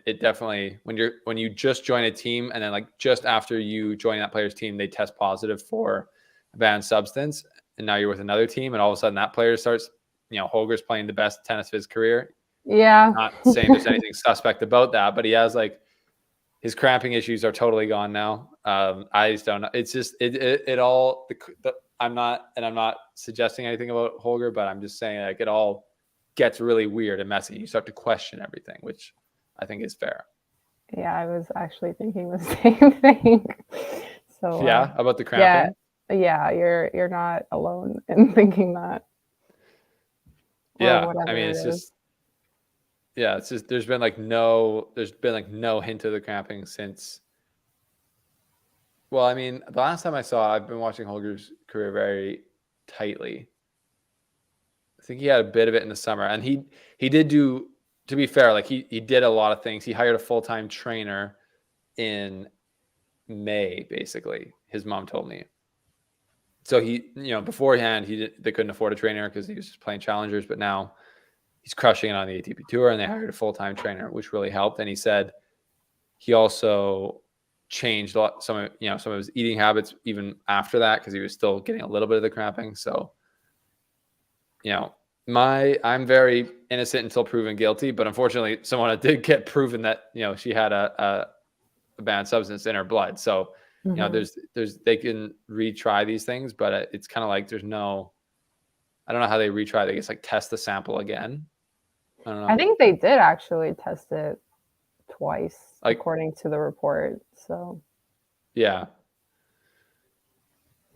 it definitely, when you just join a team and then like just after you join that player's team, they test positive for a banned substance, and now you're with another team, and all of a sudden that player starts, Holger's playing the best tennis of his career.
Yeah.
Not saying there's anything suspect about that, but he has like, his cramping issues are totally gone now. I just don't know. It's just it all. I'm not suggesting anything about Holger, but I'm just saying, like, it all gets really weird and messy. You start to question everything, which I think is fair.
Yeah, I was actually thinking the same thing. So
yeah, about the cramping.
Yeah, you're not alone in thinking that.
Yeah, I mean, it's just. Yeah, it's just there's been like no hint of the cramping since. Well, I mean, the last time I saw, I've been watching Holger's career very tightly. I think he had a bit of it in the summer, and he did do, to be fair, like he did a lot of things. He hired a full-time trainer in May, basically. His mom told me. So he, beforehand, they couldn't afford a trainer because he was just playing challengers, but now he's crushing it on the ATP tour, and they hired a full-time trainer, which really helped. And he said he also changed some of his eating habits even after that, because he was still getting a little bit of the cramping. So, I'm very innocent until proven guilty, but unfortunately, someone did get proven that she had a banned substance in her blood. So, there's they can retry these things, but it's kind of like I don't know how they retry. They just like test the sample again. I don't know.
I think they did actually test it twice, according to the report. So
yeah.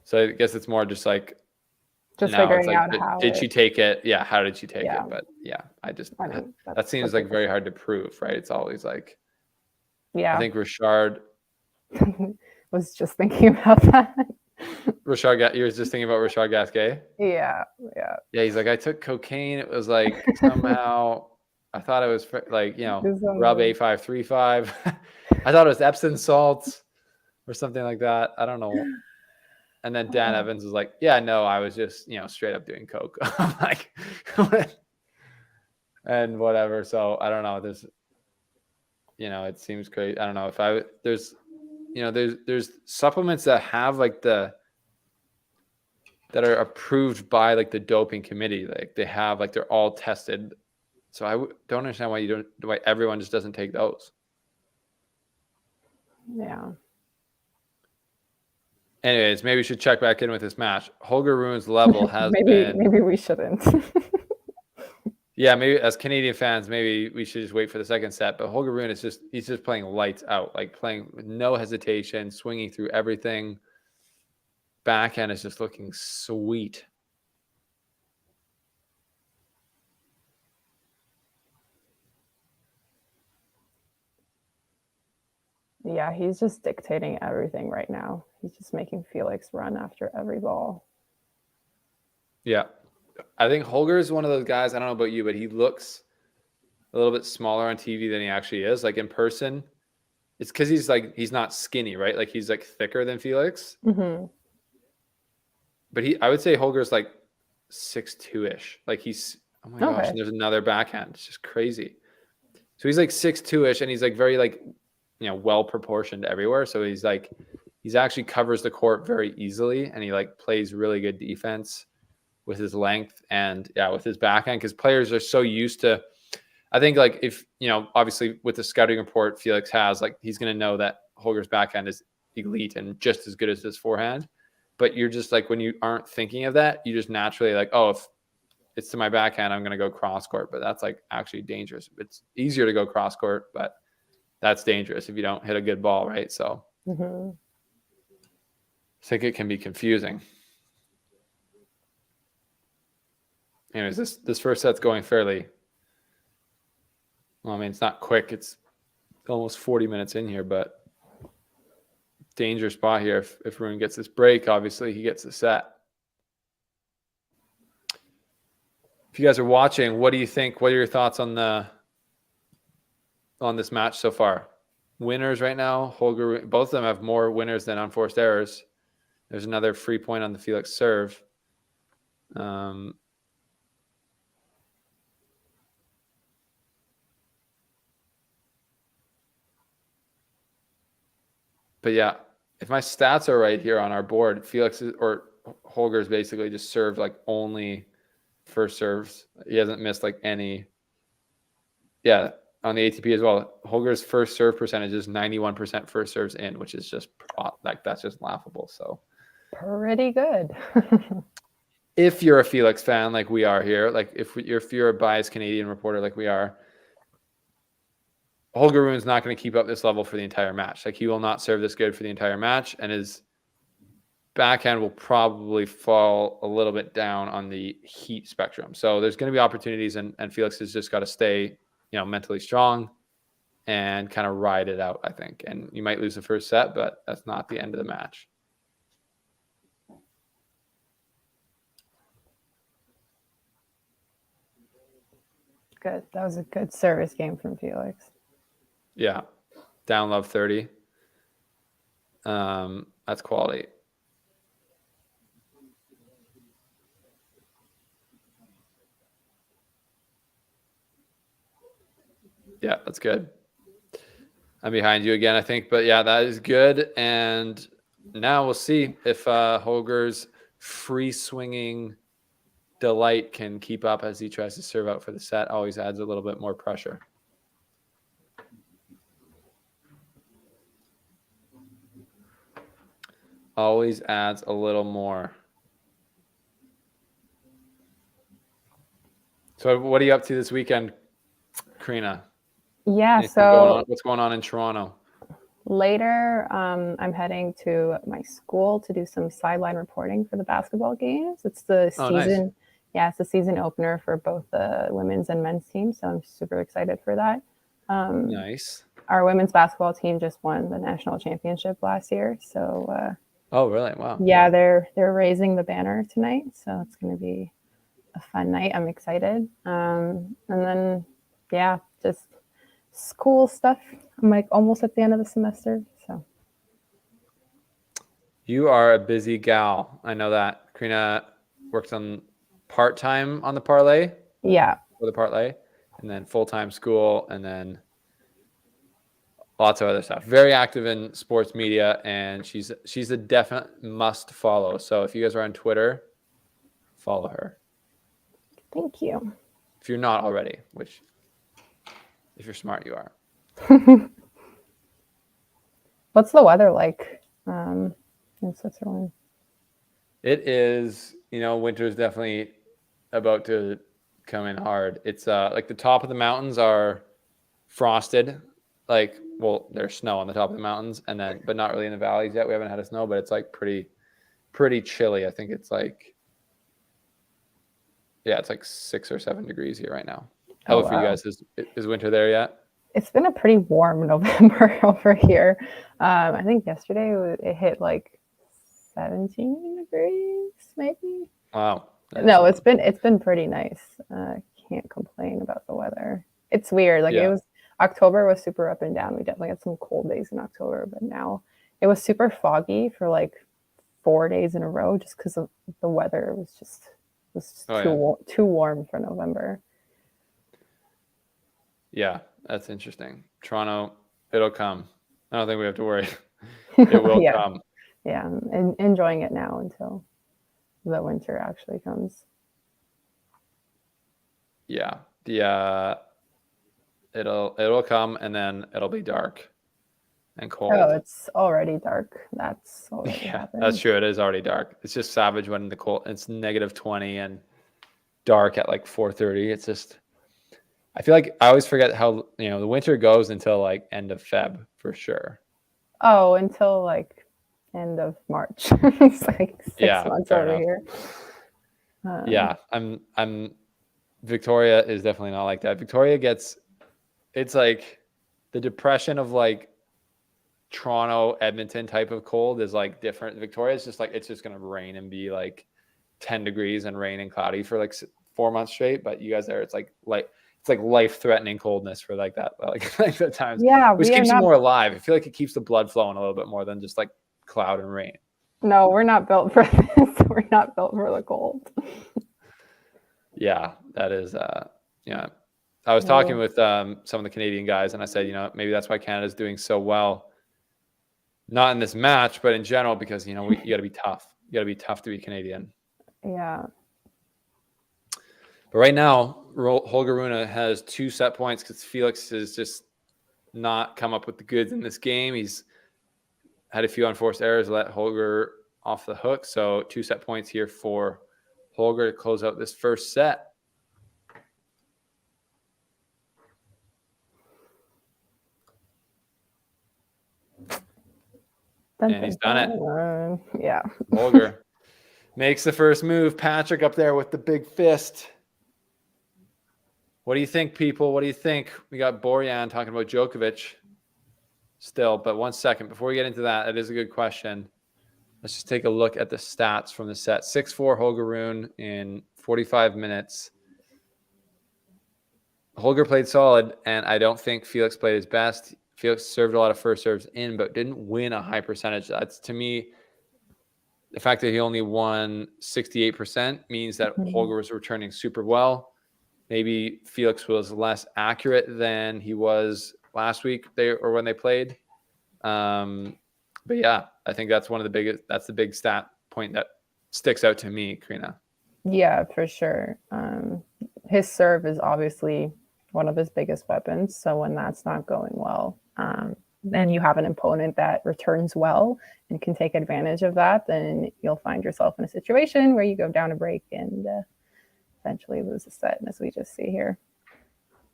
So I guess it's more just like
figuring out how
did she take it? Yeah, how did she take it? But yeah, that seems like very hard to prove, right? It's always like, I think Richard
was just thinking about that.
You were just thinking about Richard Gasquet?
Yeah.
Yeah, he's like, I took cocaine. It was like somehow I thought it was like, Rub A535. I thought it was Epsom salts or something like that. I don't know. And then Dan Evans was like, yeah, no, I was just, straight up doing coke. I'm like, and whatever. So I don't know. There's, it seems great. I don't know if there's supplements that have like that are approved by like the doping committee. Like they have, like, they're all tested. So I don't understand why everyone just doesn't take those.
Yeah.
Anyways, maybe we should check back in with this match. Holger Rune's level has
maybe we shouldn't.
Yeah, maybe as Canadian fans, maybe we should just wait for the second set. But Holger Rune he's just playing lights out, like playing with no hesitation, swinging through everything. backhand is just looking sweet.
Yeah, he's just dictating everything right now. He's just making Felix run after every ball.
Yeah. I think Holger is one of those guys, I don't know about you, but he looks a little bit smaller on TV than he actually is. Like in person, it's because he's not skinny, right? Like he's like thicker than Felix.
Mm-hmm.
But I would say Holger's like 6'2"-ish. Like he's, oh my gosh, and there's another backhand. It's just crazy. So he's like 6'2"-ish, and he's like very like, well proportioned everywhere. So he's actually covers the court very easily, and he like plays really good defense with his length and with his backhand, because players are so used to, I think like if, obviously with the scouting report Felix has, like he's going to know that Holger's backhand is elite and just as good as his forehand. But you're just like, when you aren't thinking of that, you just naturally like, oh, if it's to my backhand, I'm going to go cross court. But that's like actually dangerous. It's easier to go cross court, but that's dangerous if you don't hit a good ball, right? So I think it can be confusing. Anyways, this first set's going fairly well. I mean, it's not quick. It's almost 40 minutes in here, but danger spot here. If Rune gets this break, obviously he gets the set. If you guys are watching, what do you think? What are your thoughts on this match so far? Winners right now, Holger, both of them have more winners than unforced errors. There's another free point on the Felix serve. But yeah, if my stats are right here on our board, Felix or Holger's basically just served like only first serves. He hasn't missed like any. Yeah, on the ATP as well. Holger's first serve percentage is 91% first serves in, which is just like, that's just laughable. So
pretty good.
If you're a Felix fan like we are here, like if you're a biased Canadian reporter like we are, Holger Rune's not going to keep up this level for the entire match. Like he will not serve this good for the entire match, and his backhand will probably fall a little bit down on the heat spectrum. So there's going to be opportunities, and Felix has just got to stay, mentally strong and kind of ride it out, I think. And you might lose the first set, but that's not the end of the match.
Good. That was a good service game from Felix.
Yeah. Down love 30. That's quality. Yeah, that's good. I'm behind you again, I think. But yeah, that is good. And now we'll see if Holger's free swinging delight can keep up as he tries to serve out for the set. Always adds a little bit more pressure. Always adds a little more. So what are you up to this weekend, Karina?
Yeah, so
what's going on in Toronto?
Later, I'm heading to my school to do some sideline reporting for the basketball games. It's the season. Nice. Yeah, it's the season opener for both the women's and men's teams, so I'm super excited for that.
Nice.
Our women's basketball team just won the national championship last year, so.
Oh, really? Wow.
Yeah, they're raising the banner tonight, so it's going to be a fun night. I'm excited. And then, yeah, just school stuff. I'm like almost at the end of the semester, so.
You are a busy gal. I know that. Karina works on part-time on the parlay.
Yeah.
For the parlay, and then full-time school, and then lots of other stuff. Very active in sports media, and she's a definite must follow. So if you guys are on Twitter, follow her.
Thank you.
If you're not already, which if you're smart, you are.
What's the weather like in Switzerland?
It is, winter's definitely about to come in hard. It's like the top of the mountains are frosted. Like, well, there's snow on the top of the mountains, but not really in the valleys yet. We haven't had a snow, but it's like pretty pretty chilly. I think it's like, yeah, it's like 6 or 7 degrees here right now. How about for you guys? Is winter there yet?
It's been a pretty warm November over here. I think yesterday it hit like 17 degrees, maybe.
Wow.
No, it's been pretty nice. Can't complain about the weather. It's weird. Like, it was October was super up and down. We definitely had some cold days in October, but now it was super foggy for like 4 days in a row just because of the weather was too warm for November.
Yeah, that's interesting. Toronto, it'll come. I don't think we have to worry. It will come.
Yeah, I'm enjoying it now until the winter actually comes.
Yeah, it'll come, and then it'll be dark and cold.
Oh, it's already dark. That's already happened.
That's true. It is already dark. It's just savage when the cold. It's -20 and dark at like 4:30. It's just, I feel like I always forget how, the winter goes until like end of Feb for sure.
Oh, until like end of March. It's like 6 months over here.
Yeah, I'm Victoria is definitely not like that. Victoria it's like the depression of like Toronto, Edmonton type of cold is like different. Victoria is just like, it's just going to rain and be like 10 degrees and rain and cloudy for like 4 months straight. But you guys there, it's like life-threatening coldness for like that, like the times.
Yeah,
which keeps you more alive. I feel like it keeps the blood flowing a little bit more than just like cloud and rain.
No, we're not built for this. We're not built for the cold.
Yeah, that is. Yeah, I was talking with some of the Canadian guys, and I said, maybe that's why Canada's doing so well. Not in this match, but in general, because you got to be tough. You got to be tough to be Canadian.
Yeah.
But right now, Holger Rune has 2 set points because Felix has just not come up with the goods in this game. He's had a few unforced errors, let Holger off the hook. So 2 set points here for Holger to close out this first set. And he's done it.
Yeah.
Holger makes the first move. Patrick up there with the big fist. What do you think, people? What do you think? We got Borjan talking about Djokovic still, but 1 second. Before we get into that, it is a good question. Let's just take a look at the stats from the set. 6-4 Holger Rune in 45 minutes. Holger played solid, and I don't think Felix played his best. Felix served a lot of first serves in, but didn't win a high percentage. That's, to me, the fact that he only won 68% means that Holger was returning super well. Maybe Felix was less accurate than he was last week when they played. But yeah, I think that's that's the big stat point that sticks out to me, Karina.
Yeah, for sure. His serve is obviously one of his biggest weapons. So when that's not going well, then you have an opponent that returns well and can take advantage of that, then you'll find yourself in a situation where you go down a break and eventually lose a set, as we just see here.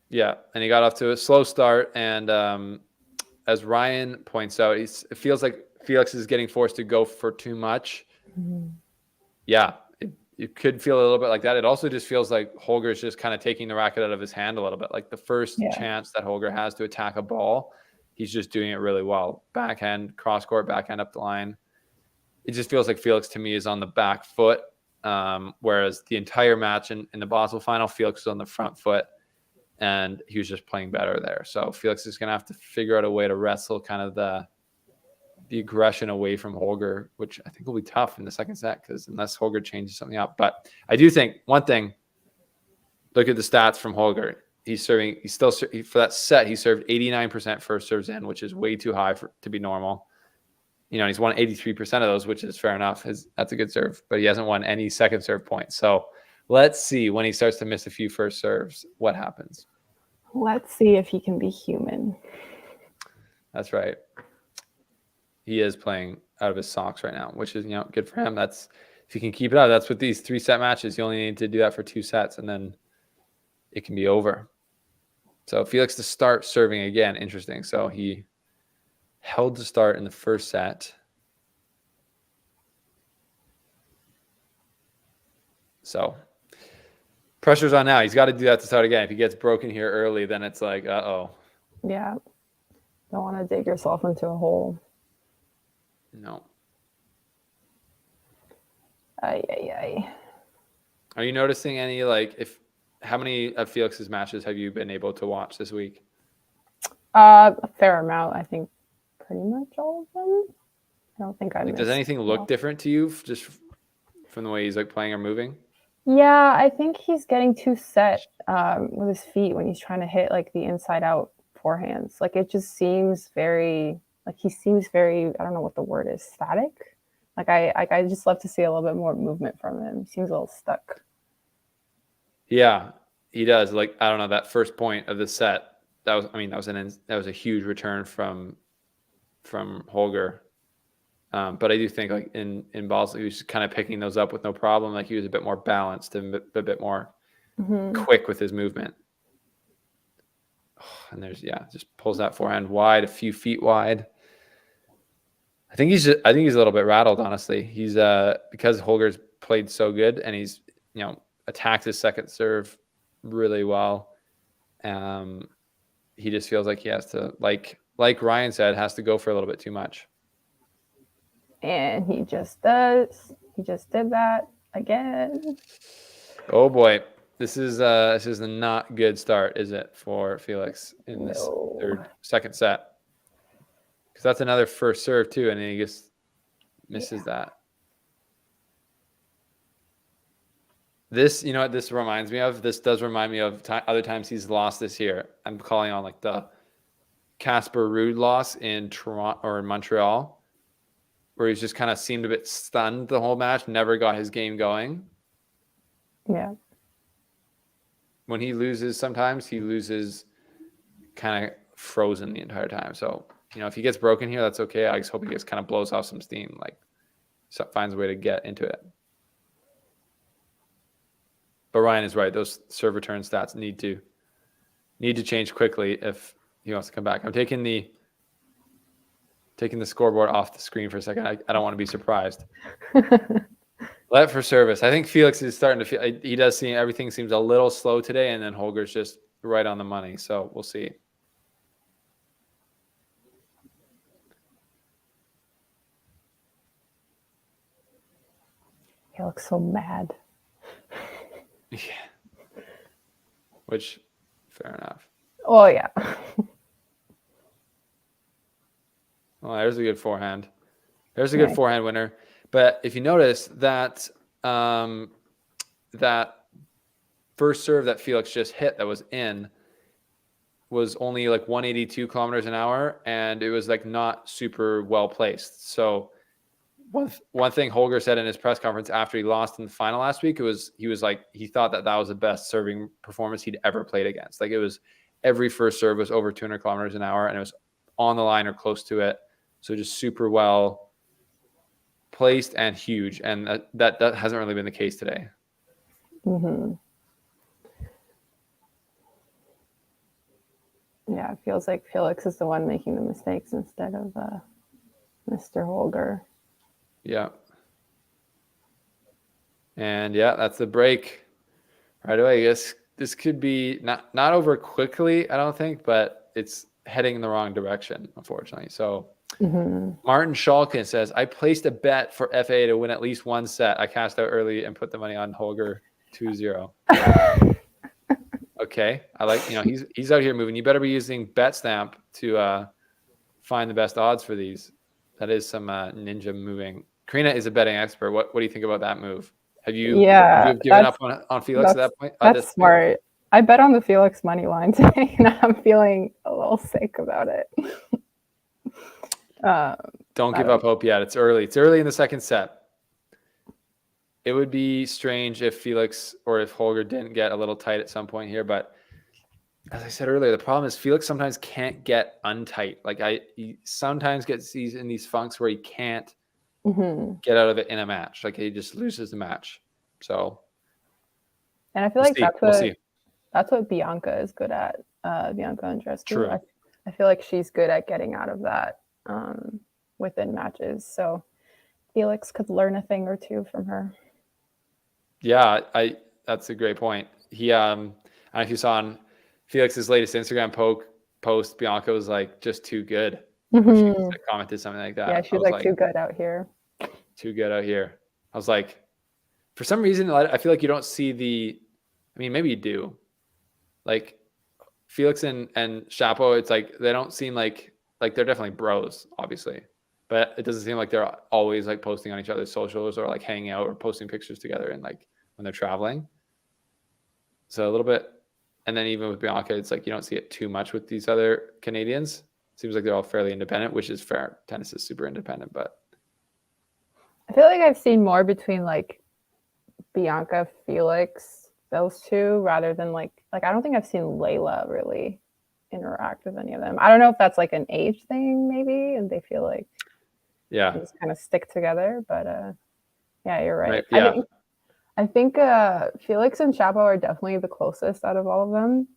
Yeah, and he got off to a slow start, and as Ryan points out, it feels like Felix is getting forced to go for too much. Mm-hmm. Yeah, it could feel a little bit like that. It also just feels like Holger's just kind of taking the racket out of his hand a little bit. Like the first chance that Holger has to attack a ball, he's just doing it really well. Backhand, cross court, backhand up the line. It just feels like Felix, to me, is on the back foot, whereas the entire match in the Basel final, Felix was on the front foot, and he was just playing better there. So Felix is going to have to figure out a way to wrestle kind of the aggression away from Holger, which I think will be tough in the second set, because unless Holger changes something up. But I do think one thing, look at the stats from Holger. For that set, he served 89% first serves in, which is way too high to be normal. He's won 83% of those, which is fair enough. That's a good serve, but he hasn't won any second serve points. So let's see when he starts to miss a few first serves, what happens.
Let's see if he can be human.
That's right. He is playing out of his socks right now, which is, good for him. That's, if he can keep it up, that's with these 3-set matches. You only need to do that for 2 sets, and then it can be over. So Felix to start serving again. Interesting. So he held to start in the first set. So pressure's on now. He's got to do that to start again. If he gets broken here early, then it's like, uh-oh.
Yeah. Don't want to dig yourself into a hole.
No.
Ay.
Are you noticing any, like, how many of Felix's matches have you been able to watch this week?
A fair amount. I think pretty much all of them. I don't think I missed.
Does anything look different to you just from the way he's like playing or moving?
Yeah, I think he's getting too set with his feet when he's trying to hit like the inside out forehands. Like it just seems very he seems very, I don't know what the word is, static. Like I just love to see a little bit more movement from him. He seems a little stuck.
Yeah, he does. Like, I don't know, that first point of the set, that was a huge return from Holger. But I do think like in balls, he was kind of picking those up with no problem. Like he was a bit more balanced and a bit more quick with his movement. And just pulls that forehand wide, a few feet wide. I think he's a little bit rattled, honestly. He's because Holger's played so good and he's, attacked his second serve really well. He just feels like he has to, like Ryan said, has to go for a little bit too much.
And he just does. He just did that again.
Oh boy. This is a not good start, is it, for Felix in this second set? Because that's another first serve too, and he just misses that. This, you know what this reminds me of? This does remind me of other times he's lost this year. I'm calling on like the Casper Ruud loss in Toronto or in Montreal, where he's just kind of seemed a bit stunned the whole match, never got his game going.
Yeah.
When he loses, sometimes he loses kind of frozen the entire time. So, if he gets broken here, that's okay. I just hope he just kind of blows off some steam, finds a way to get into it. But Ryan is right. Those serve return stats need to change quickly if he wants to come back. I'm taking the scoreboard off the screen for a second. I don't want to be surprised. Let for service. I think Felix is starting to feel. He does see everything seems a little slow today, and then Holger's just right on the money. So we'll see.
He looks so mad.
Yeah. Which, fair enough.
Oh yeah.
Well, there's a good forehand. There's a good forehand winner. But if you notice that that first serve that Felix just hit that was in was only like 182 kilometers an hour, and it was like not super well placed. So one thing Holger said in his press conference after he lost in the final last week was he thought that was the best serving performance he'd ever played against. Like it was every first serve was over 200 kilometers an hour, and it was on the line or close to it. So just super well placed and huge, and that hasn't really been the case today.
Mm-hmm. Yeah, it feels like Felix is the one making the mistakes instead of Mr. Holger.
Yeah. And that's the break right away. I guess this could be not over quickly, I don't think, but it's heading in the wrong direction, unfortunately. So Martin Schalken says, I placed a bet for FA to win at least one set. I cashed out early and put the money on Holger 2-0. Okay. I like, he's out here moving. You better be using BetStamp to find the best odds for these. That is some ninja moving. Karina is a betting expert. What do you think about that move? Have you given up on Felix at that point?
That's smart. I bet on the Felix money line today, and I'm feeling a little sick about it.
Don't give up hope yet. It's early. It's early in the second set. It would be strange if Felix or if Holger didn't get a little tight at some point here. But as I said earlier, the problem is Felix sometimes can't get untight. He sometimes gets in these funks where he can't get out of it in a match. Like he just loses the match. So,
and I feel that's what Bianca is good at. Bianca Andreescu.
True.
I feel like she's good at getting out of that within matches. So Felix could learn a thing or two from her.
Yeah, that's a great point. He I don't know if you saw on Felix's latest Instagram post, Bianca was like just too good. Or she
Mhm.
commented something like
Yeah,
that. I
she's
was
like
like,
too good out here.
too good out here. I was like, for some reason, I feel like you don't see I mean, maybe you do. Like Felix and Chapo, it's like they don't seem like they're definitely bros, obviously. But it doesn't seem like they're always like posting on each other's socials or like hanging out or posting pictures together and like when they're traveling. So a little bit, and then even with Bianca, it's like you don't see it too much with these other Canadians. Seems like they're all fairly independent, which is fair. Tennis is super independent, but
I feel like I've seen more between like Bianca, Felix, those two, rather than like I don't think I've seen Layla really interact with any of them. I don't know if that's like an age thing, maybe, and they feel like
yeah,
they just kind of stick together. But yeah, you're right.
yeah,
I think Felix and Chapo are definitely the closest out of all of them.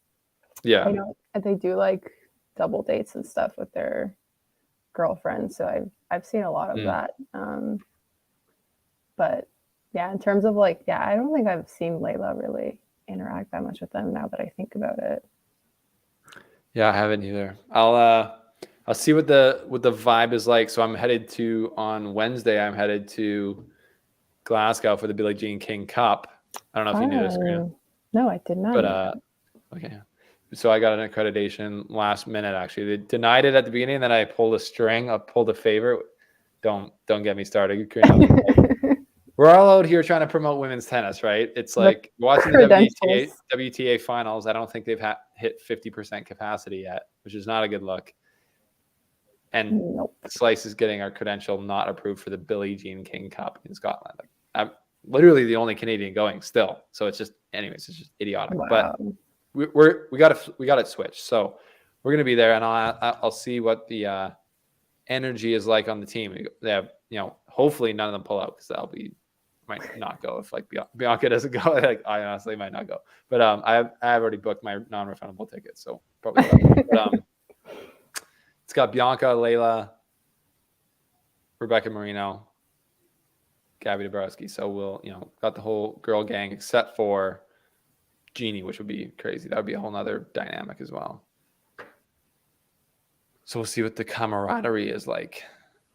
yeah.
I know they do like double dates and stuff with their girlfriends, so I've seen a lot of that. But yeah, in terms of like, yeah, I don't think I've seen Layla really interact that much with them now that I think about it.
Yeah, I haven't either. I'll see what the vibe is like. So I'm headed to on Wednesday. I'm headed to Glasgow for the Billie Jean King Cup. I don't know if you knew this, Rune,
No, I did not
but
know
okay. So I got an accreditation last minute. Actually, they denied it at the beginning, and then I pulled a string. I pulled a favor. Don't get me started. We're all out here trying to promote women's tennis, right? It's like watching the WTA finals. I don't think they've hit 50% capacity yet, which is not a good look. And Slice is getting our credential not approved for the Billie Jean King Cup in Scotland. Like, I'm literally the only Canadian going still. So it's just, anyways, it's just idiotic. Wow. But we got it switched. So we're gonna be there, and I'll see what the energy is like on the team. They have, hopefully none of them pull out because that'll be. Might not go if like Bianca doesn't go. Like I honestly might not go, but I have already booked my non-refundable ticket, so probably. But, it's got Bianca, Layla, Rebecca Marino, Gabby Dabrowski. So we'll got the whole girl gang except for Jeannie, which would be crazy. That would be a whole nother dynamic as well. So we'll see what the camaraderie is like.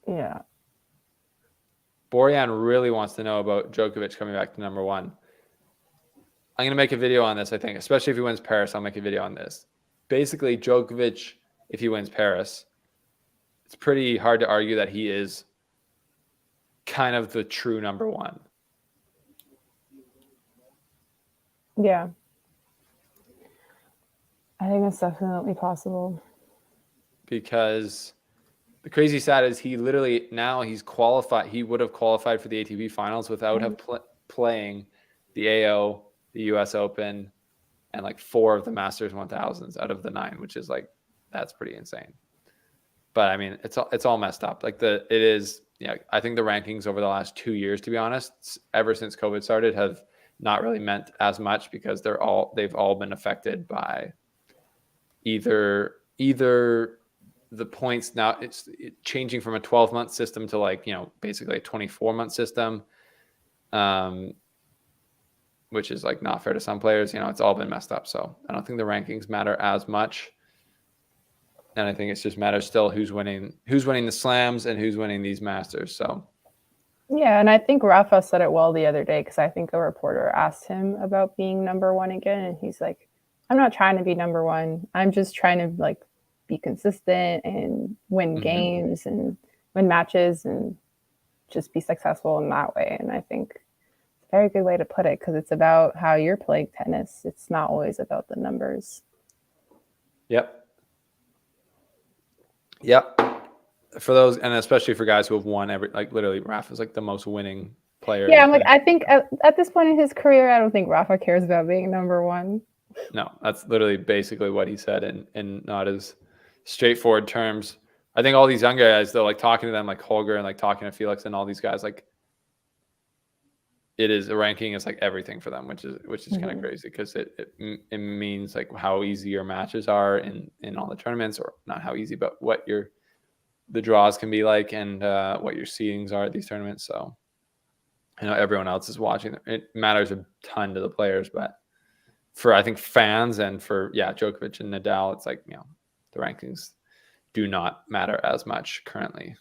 Yeah.
Borjan really wants to know about Djokovic coming back to number one. I'm going to make a video on this, I think, especially if he wins Paris. I'll make a video on this. Basically, Djokovic, if he wins Paris, it's pretty hard to argue that he is kind of the true number one.
Yeah. I think that's definitely possible.
Because the crazy stat is he literally now he's qualified. He would have qualified for the ATP finals without playing the AO, the US Open, and like 4 of the Masters 1000s out of the 9, which is like, that's pretty insane. But I mean, it's all messed up. Like it is, I think the rankings over the last 2 years, to be honest, ever since COVID started, have not really meant as much because they've all been affected by either the points. Now it's changing from a 12-month system to like, basically a 24-month system, which is like not fair to some players. It's all been messed up. So I don't think the rankings matter as much. And I think it's just matters still who's winning the slams and who's winning these Masters. So
yeah, and I think Rafa said it well the other day, because I think a reporter asked him about being number one again, and he's like, I'm not trying to be number one. I'm just trying to like be consistent and win games and win matches and just be successful in that way. And I think it's a very good way to put it, because it's about how you're playing tennis. It's not always about the numbers.
Yep. For those, and especially for guys who have won literally Rafa's like the most winning player.
Yeah, I'm like, I think at this point in his career, I don't think Rafa cares about being number one.
No, that's literally basically what he said in not as straightforward terms. I think all these young guys, though, like talking to them, like Holger and like talking to Felix and all these guys, like it is a ranking is like everything for them, which is kind of crazy, because it means like how easy your matches are in all the tournaments, or not how easy, but what the draws can be like, and what your seedings are at these tournaments. So I know everyone else is watching. It matters a ton to the players, but for, I think, fans and for, Djokovic and Nadal, it's like, the rankings do not matter as much currently.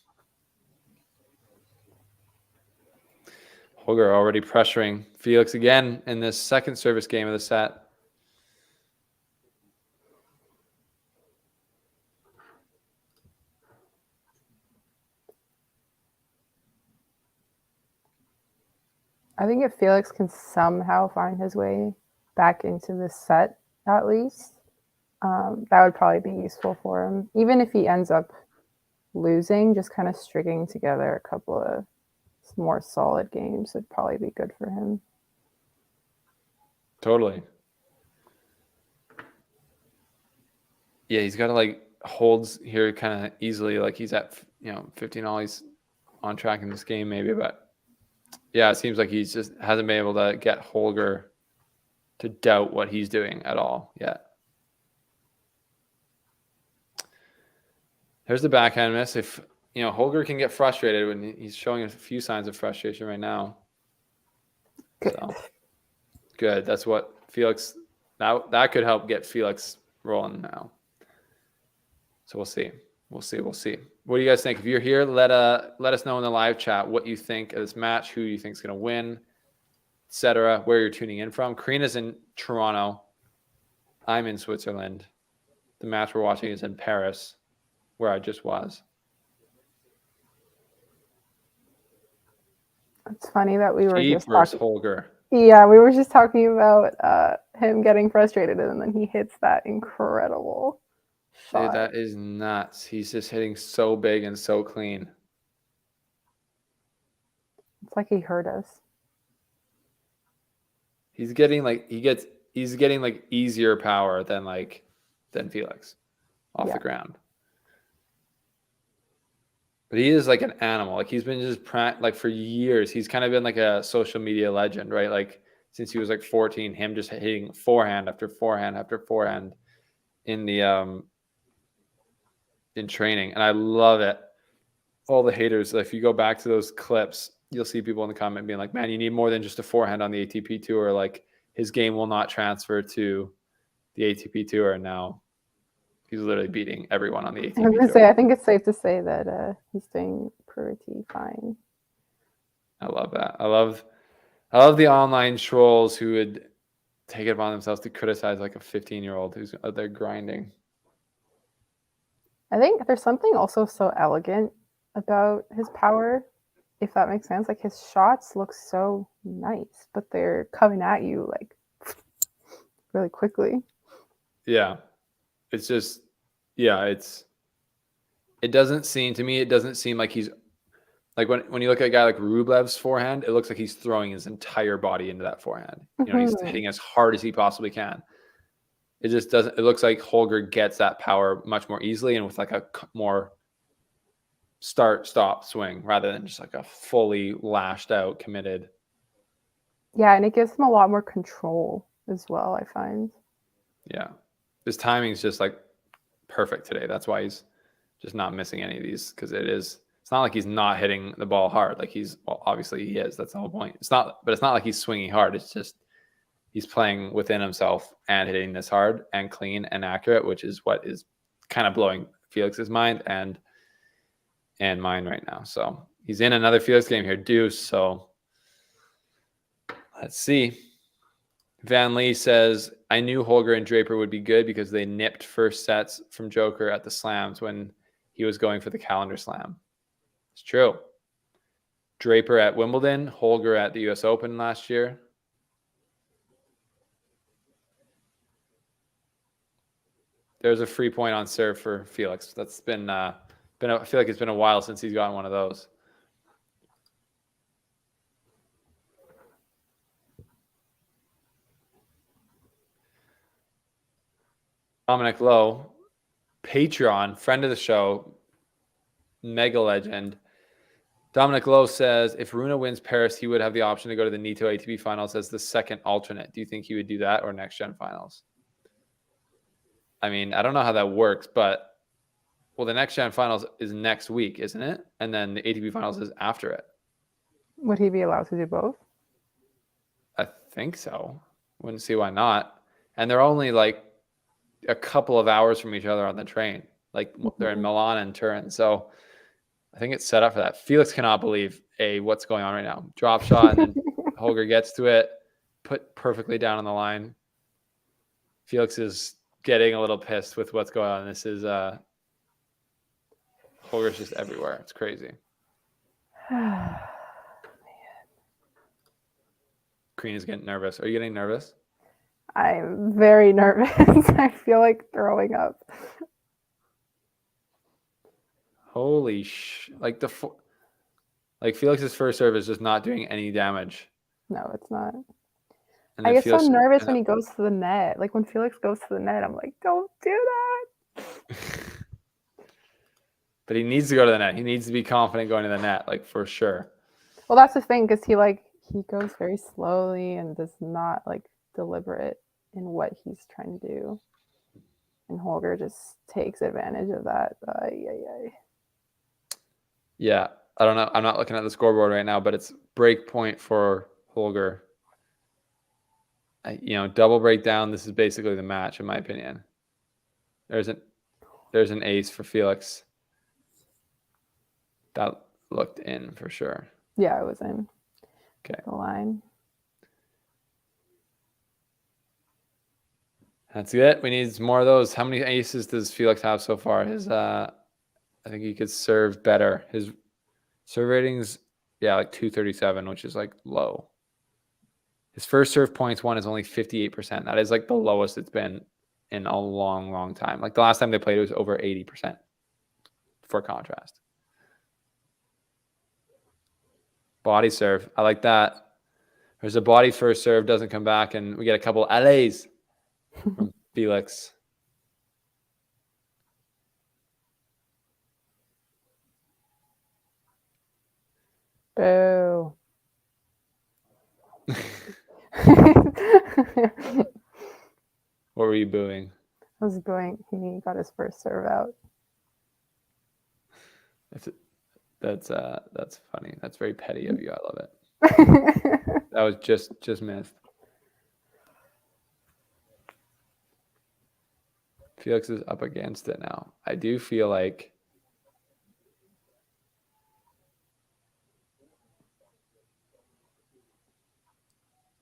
Holger already pressuring Felix again in this second service game of the set.
I think if Felix can somehow find his way back into this set, at least, that would probably be useful for him. Even if he ends up losing, just kind of stringing together a couple of more solid games would probably be good for him.
Totally. Yeah, he's got to like holds here kind of easily. Like he's at 15 all. He's on track in this game maybe, but yeah, it seems like he's just hasn't been able to get Holger to doubt what he's doing at all yet. There's the backhand miss. If Holger can get frustrated when he's showing a few signs of frustration right now.
Good.
So good. That's what Felix. That could help get Felix rolling now. So we'll see. We'll see. What do you guys think? If you're here, let us know in the live chat what you think of this match, who you think is going to win, etc. Where you're tuning in from. Karina's in Toronto. I'm in Switzerland. The match we're watching is in Paris, where I just was.
It's funny that we were just
talking. Holger.
Yeah, we were just talking about him getting frustrated, and then he hits that incredible shot.
Dude, that is nuts. He's just hitting so big and so clean.
It's like he heard us.
He's getting easier power than Felix off the ground. But he is like an animal. Like he's been just for years. He's kind of been like a social media legend, right? Like since he was like 14, him just hitting forehand after forehand after forehand in the in training. And I love it. All the haters, if you go back to those clips, you'll see people in the comment being like, man, you need more than just a forehand on the ATP tour. Like his game will not transfer to the ATP tour. And now he's literally beating everyone on the ATP
I was
tour.
say, I think it's safe to say that he's doing pretty fine.
I love that. I love the online trolls who would take it upon themselves to criticize like a 15-year-old who's out there grinding.
I think there's something also so elegant about his power, if that makes sense. Like his shots look so nice, but they're coming at you like really quickly.
Yeah. It's just, it doesn't seem like he's like when you look at a guy like Rublev's forehand, it looks like he's throwing his entire body into that forehand. He's hitting as hard as he possibly can. It just doesn't, it looks like Holger gets that power much more easily and with like a more start, stop, swing rather than just like a fully lashed out, committed.
Yeah, and it gives him a lot more control as well, I find.
Yeah. His timing's just like perfect today. That's why he's just not missing any of these because it's not like he's not hitting the ball hard. Like obviously he is. That's the whole point. It's not like he's swinging hard. It's just he's playing within himself and hitting this hard and clean and accurate, which is what is kind of blowing Felix's mind and mine right now. So he's in another Felix game here, deuce. So let's see. Van Lee says, I knew Holger and Draper would be good because they nipped first sets from Joker at the slams when he was going for the calendar slam. It's true. Draper at Wimbledon, Holger at the US Open last year. There's a free point on serve for Felix. That's been I feel like it's been a while since he's gotten one of those. Dominic Lowe, Patreon, friend of the show, mega legend. Dominic Lowe says, if Rune wins Paris, he would have the option to go to the Nito ATP finals as the second alternate. Do you think he would do that or next gen finals? I mean, I don't know how that works, but the next gen finals is next week, isn't it? And then the ATP finals is after it.
Would he be allowed to do both?
I think so. Wouldn't see why not. And they're only like a couple of hours from each other on the train. Like they're in Milan and Turin. So I think it's set up for that. Felix cannot believe what's going on right now. Drop shot, and then Holger gets to it, put perfectly down on the line. Felix is getting a little pissed with what's going on. This is Holger's just everywhere. It's crazy. Queen is getting nervous. Are you getting nervous?
I'm very nervous. I feel like throwing up.
Holy like Felix's first serve is just not doing any damage.
No, it's not.
And
I get so nervous when he goes to the net. Like when Felix goes to the net, I'm like, don't do that.
But he needs to go to the net. He needs to be confident going to the net, like for sure.
Well, that's the thing, because he goes very slowly and does not like deliberate in what he's trying to do. And Holger just takes advantage of that.
Yeah, I don't know. I'm not looking at the scoreboard right now, but it's break point for Holger. Double breakdown. This is basically the match, in my opinion. There's an ace for Felix. That looked in for sure.
Yeah, it was in.
Okay.
The line.
That's it. We need more of those. How many aces does Felix have so far? I think he could serve better. His serve ratings, like 237, which is like low. His first serve points won is only 58%. That is like the lowest it's been in a long, long time. Like the last time they played, it was over 80%. For contrast. Body serve. I like that. There's a body first serve, doesn't come back, and we get a couple LAs from Felix.
Boo.
What were you booing?
I was booing. He got his first serve out.
That's funny. That's very petty of you. I love it. That was just missed. Felix is up against it now. I do feel like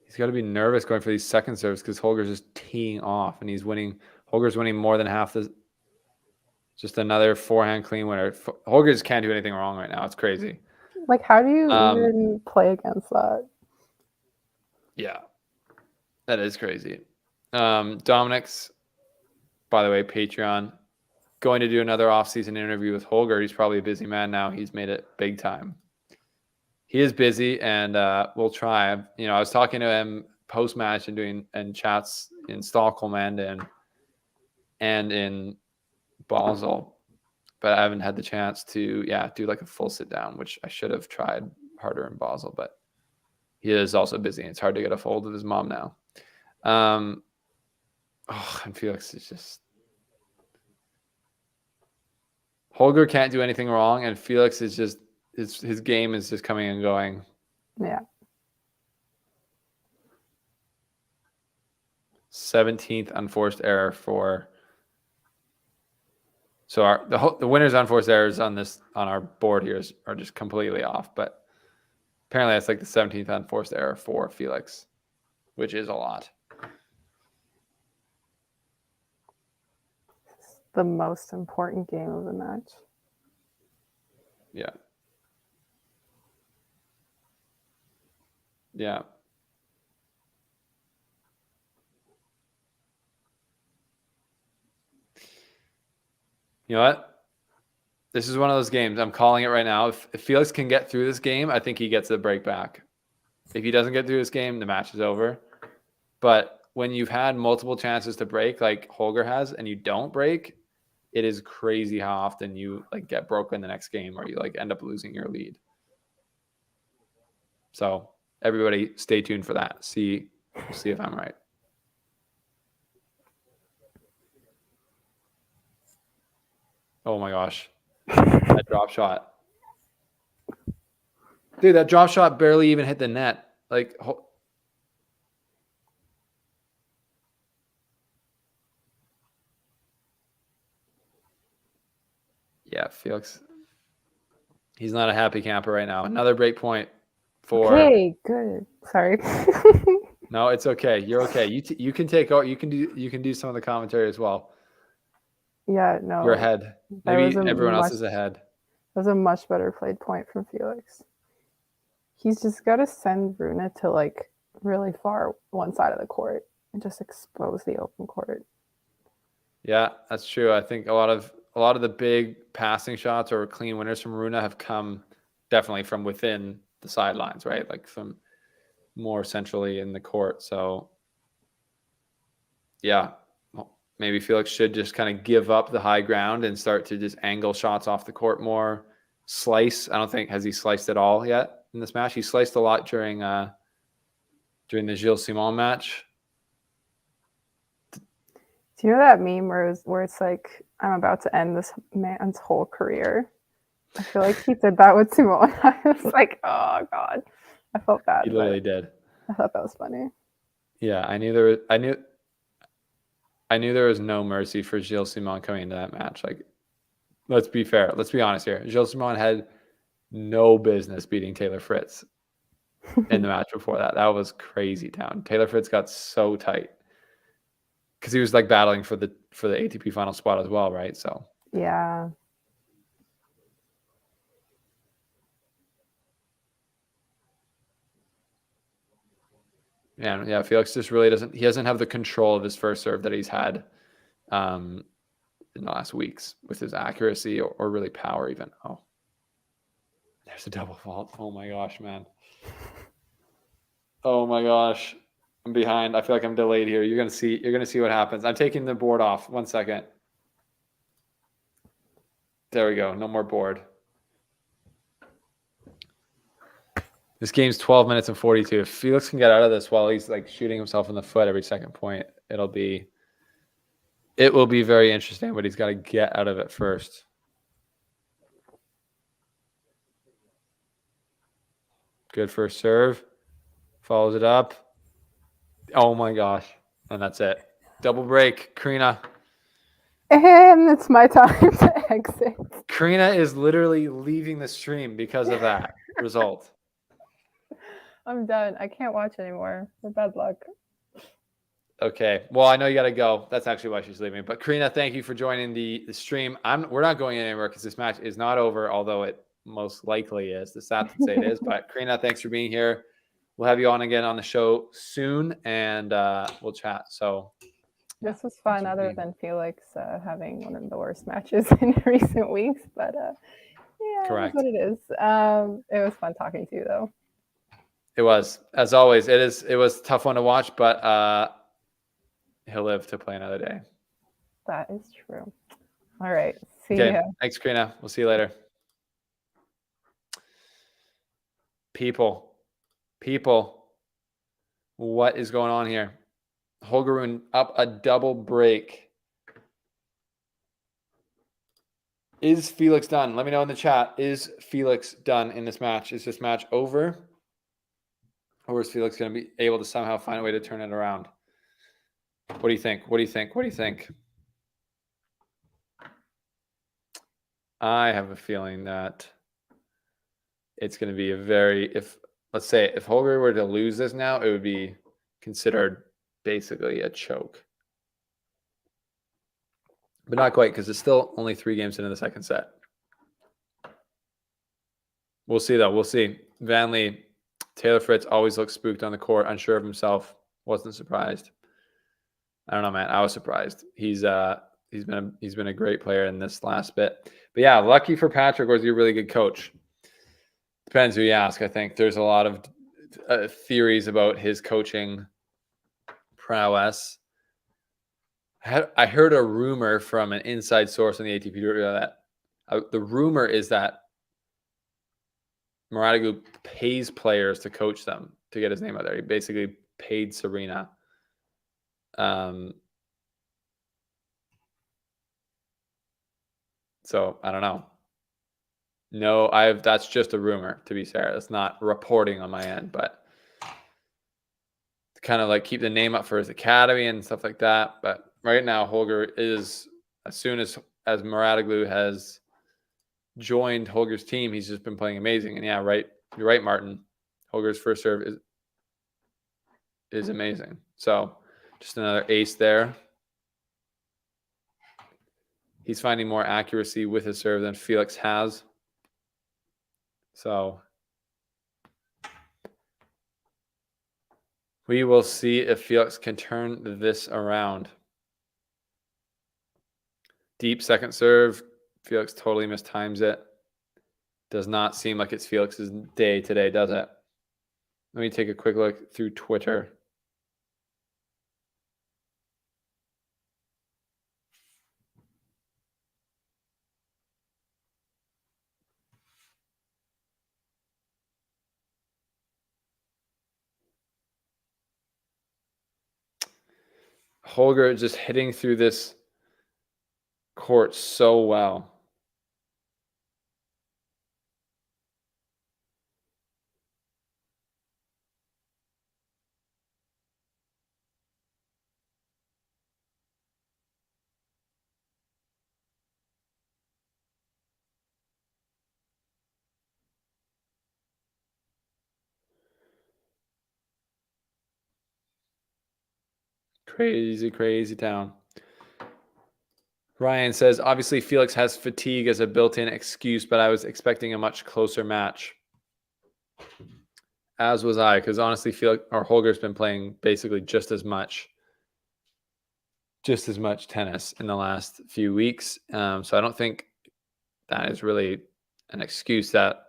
he's got to be nervous going for these second serves because Holger's just teeing off and he's winning. Holger's winning more than half the. Just another forehand clean winner. Holger just can't do anything wrong right now. It's crazy.
Like, how do you even play against that?
Yeah, that is crazy. Dominic's, by the way, Patreon, going to do another off-season interview with Holger. He's probably a busy man now. He's made it big time. He is busy, and we'll try. I was talking to him post-match and doing chats in Stockholm and in Basel, but I haven't had the chance to do like a full sit down, which I should have tried harder in Basel, but he is also busy and it's hard to get a hold of his mom now. And Felix is just Holger can't do anything wrong, and Felix is just his game is just coming and going.
Yeah.
17th unforced error for. So the winner's unforced errors on our board here are just completely off, but apparently that's like the 17th unforced error for Felix, which is a lot.
The most important game of the match.
Yeah. Yeah. You know what? This is one of those games. I'm calling it right now. If Felix can get through this game, I think he gets the break back. If he doesn't get through this game, the match is over. But when you've had multiple chances to break, like Holger has, and you don't break, it is crazy how often you like get broken the next game or you like end up losing your lead. So everybody stay tuned for that. See if I'm right. Oh my gosh. That drop shot. Dude, that drop shot barely even hit the net. Like, yeah, Felix. He's not a happy camper right now. Another break point for.
Okay, good. Sorry.
No, it's okay. You're okay. You can take out. You can do some of the commentary as well.
Yeah, no.
You're ahead. Maybe everyone else is ahead.
That was a much better played point from Felix. He's just got to send Rune to like really far one side of the court and just expose the open court.
Yeah, that's true. I think a lot of the big passing shots or clean winners from Rune have come definitely from within the sidelines, right? Like from more centrally in the court. So yeah, maybe Felix should just kind of give up the high ground and start to just angle shots off the court more. Slice. I don't think has he sliced at all yet in this match. He sliced a lot during the Gilles Simon match.
Do you know that meme where it's like, I'm about to end this man's whole career? I feel like he did that with Simon. I was like, oh God. I felt bad.
He literally did.
I thought that was funny.
Yeah, I knew there was no mercy for Gilles Simon coming into that match. Like, let's be fair. Let's be honest here. Gilles Simon had no business beating Taylor Fritz in the match before that. That was crazy town. Taylor Fritz got so tight because he was like battling for the ATP final spot as well, right? So
yeah.
Yeah, Felix just really doesn't have the control of his first serve that he's had in the last weeks with his accuracy or really power even. Oh, there's a double fault. Oh my gosh, man. Oh my gosh. I'm behind. I feel like I'm delayed here. You're gonna see what happens. I'm taking the board off. 1 second. There we go. No more board. This game's 12 minutes and 42. If Felix can get out of this while he's like shooting himself in the foot every second point, it will be very interesting, but he's got to get out of it first. Good first serve. Follows it up. Oh my gosh. And that's it. Double break. Karina.
And it's my time to exit.
Karina is literally leaving the stream because of that result.
I'm done. I can't watch anymore. For bad luck.
Okay. Well, I know you got to go. That's actually why she's leaving. But Karina, thank you for joining the stream. We're not going anywhere because this match is not over, although it most likely is. The stats would say it is. But Karina, thanks for being here. We'll have you on again on the show soon, and we'll chat. So
this was fun, other than Felix having one of the worst matches in recent weeks. But yeah,
correct.
That's what it is. It was fun talking to you, though.
It was, as always. It was a tough one to watch, but he'll live to play another day.
That is true. All right. See you.
Thanks, Karina. We'll see you later. People, what is going on here? Holger Rune up a double break. Is Felix done? Let me know in the chat. Is Felix done in this match? Is this match over? Or is Felix going to be able to somehow find a way to turn it around? What do you think? What do you think? What do you think? I have a feeling that it's going to be let's say if Holger were to lose this now, it would be considered basically a choke. But not quite, because it's still only 3 games into the second set. We'll see, though. We'll see. Van Lee, Taylor Fritz always looks spooked on the court, unsure of himself. Wasn't surprised. I don't know, man. I was surprised. He's been a great player in this last bit. But yeah, lucky for Patrick, was he a really good coach? Depends who you ask. I think there's a lot of theories about his coaching prowess. I heard a rumor from an inside source on the ATP that the rumor is that Maradigu pays players to coach them to get his name out there. He basically paid Serena. So I don't know. No, that's just a rumor, to be fair. That's not reporting on my end, but to kind of like keep the name up for his academy and stuff like that. But right now, Holger is, as soon as Muratoglu has joined Holger's team, he's just been playing amazing. And yeah, right, you're right, Martin. Holger's first serve is amazing. So just another ace there. He's finding more accuracy with his serve than Felix has. So we will see if Felix can turn this around. Deep second serve. Felix totally mistimes it. Does not seem like it's Felix's day today, does it? Let me take a quick look through Twitter. Holger just hitting through this court so well. Crazy, crazy town. Ryan says, obviously Felix has fatigue as a built-in excuse, but I was expecting a much closer match. As was I, because honestly, Felix or Holger's been playing basically just as much tennis in the last few weeks. So I don't think that is really an excuse that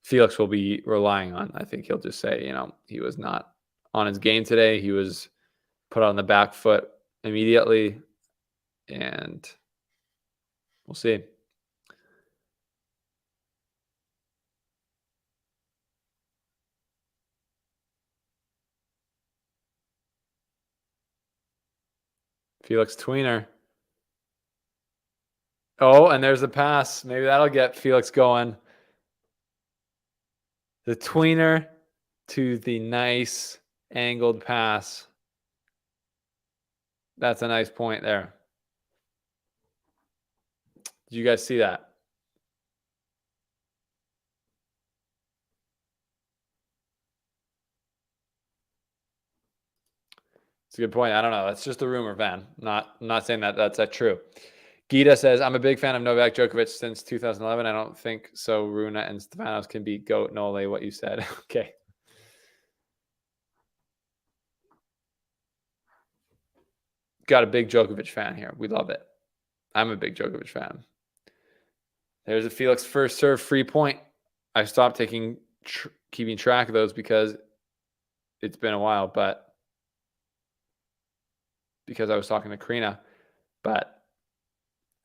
Felix will be relying on. I think he'll just say, he was not on his game today. He was put on the back foot immediately, and we'll see. Felix tweener. Oh, and there's a pass. Maybe that'll get Felix going. The tweener to the nice angled pass. That's a nice point there. Did you guys see that? It's a good point. I don't know. That's just a rumor, Van. Not saying that that's true. Gita says, I'm a big fan of Novak Djokovic since 2011. I don't think so. Rune and Stefanos can beat GOAT Nole, what you said. Okay. Got a big Djokovic fan here. We love it. I'm a big Djokovic fan. There's a Felix first serve free point. I stopped keeping track of those because it's been a while, but because I was talking to Karina, but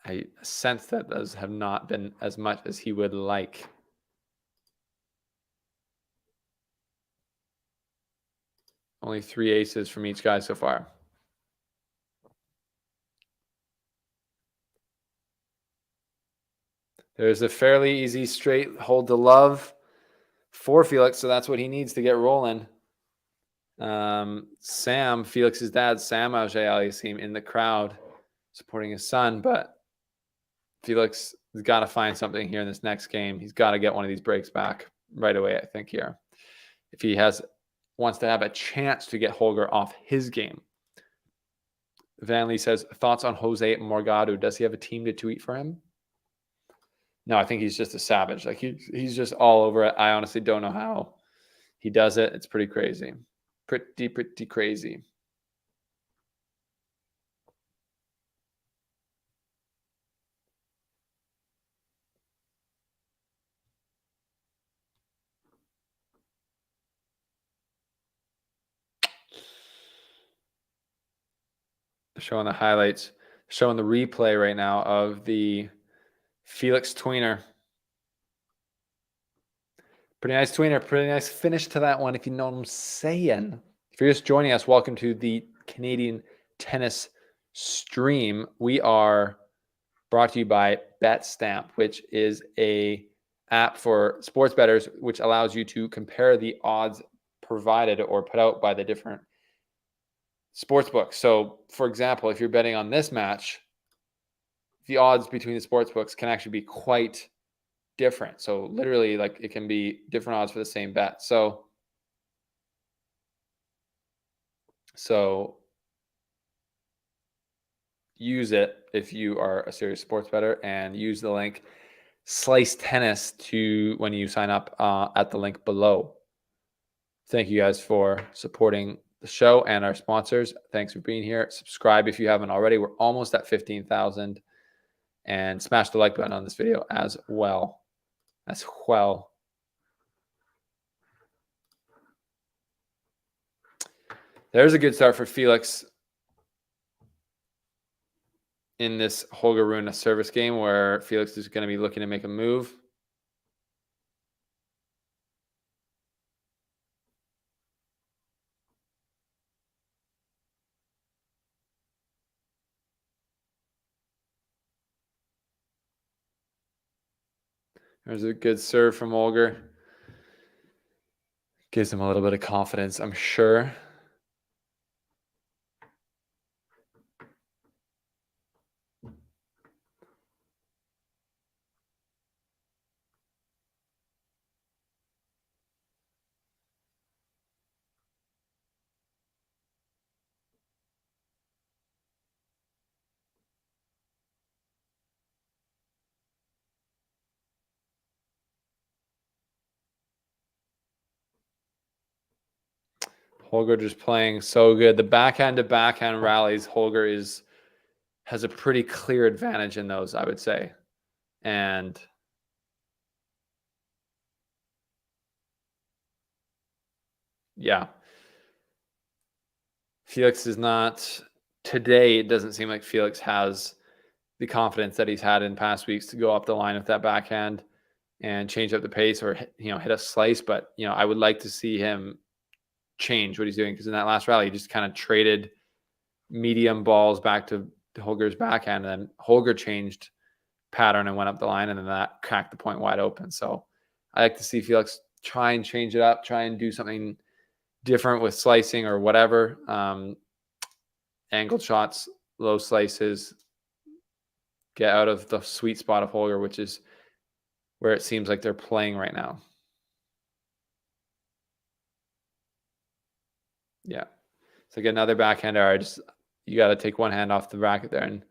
I sense that those have not been as much as he would like. Only 3 aces from each guy so far. There's a fairly easy straight hold to love for Felix, so that's what he needs to get rolling. Sam, Felix's dad, Sam AUGER-ALIASSIME in the crowd supporting his son, but Felix has got to find something here in this next game. He's got to get one of these breaks back right away, I think, here. If he wants to have a chance to get Holger off his game. Van Lee says, thoughts on Jose Morgado? Does he have a team to tweet for him? No, I think he's just a savage. Like he's just all over it. I honestly don't know how he does it. It's pretty crazy. Pretty crazy. Showing the highlights, showing the replay right now of the Felix tweener. Pretty nice tweener, pretty nice finish to that one, if you know what I'm saying. If you're just joining us, welcome to the Canadian Tennis Stream. We are brought to you by BetStamp, which is a app for sports bettors, which allows you to compare the odds provided or put out by the different sports books. So, for example, if you're betting on this match, the odds between the sports books can actually be quite different. So, literally, like it can be different odds for the same bet. So use it if you are a serious sports bettor, and use the link Slice Tennis to when you sign up at the link below. Thank you guys for supporting the show and our sponsors. Thanks for being here. Subscribe if you haven't already. We're almost at 15,000, and smash the like button on this video as well. There's a good start for Felix in this Holger Rune service game, where Felix is going to be looking to make a move. There's a good serve from Holger. Gives him a little bit of confidence, I'm sure. Holger just playing so good. The backhand to backhand rallies, Holger has a pretty clear advantage in those, I would say. And yeah, Felix is not today. It doesn't seem like Felix has the confidence that he's had in past weeks to go up the line with that backhand and change up the pace, or hit a slice. But I would like to see him change what he's doing, because in that last rally, he just kind of traded medium balls back to Holger's backhand, and then Holger changed pattern and went up the line, and then that cracked the point wide open. So I like to see Felix try and change it up, try and do something different with slicing or whatever. Angled shots, low slices, get out of the sweet spot of Holger, which is where it seems like they're playing right now. Yeah. It's like another backhander. You got to take one hand off the racket there and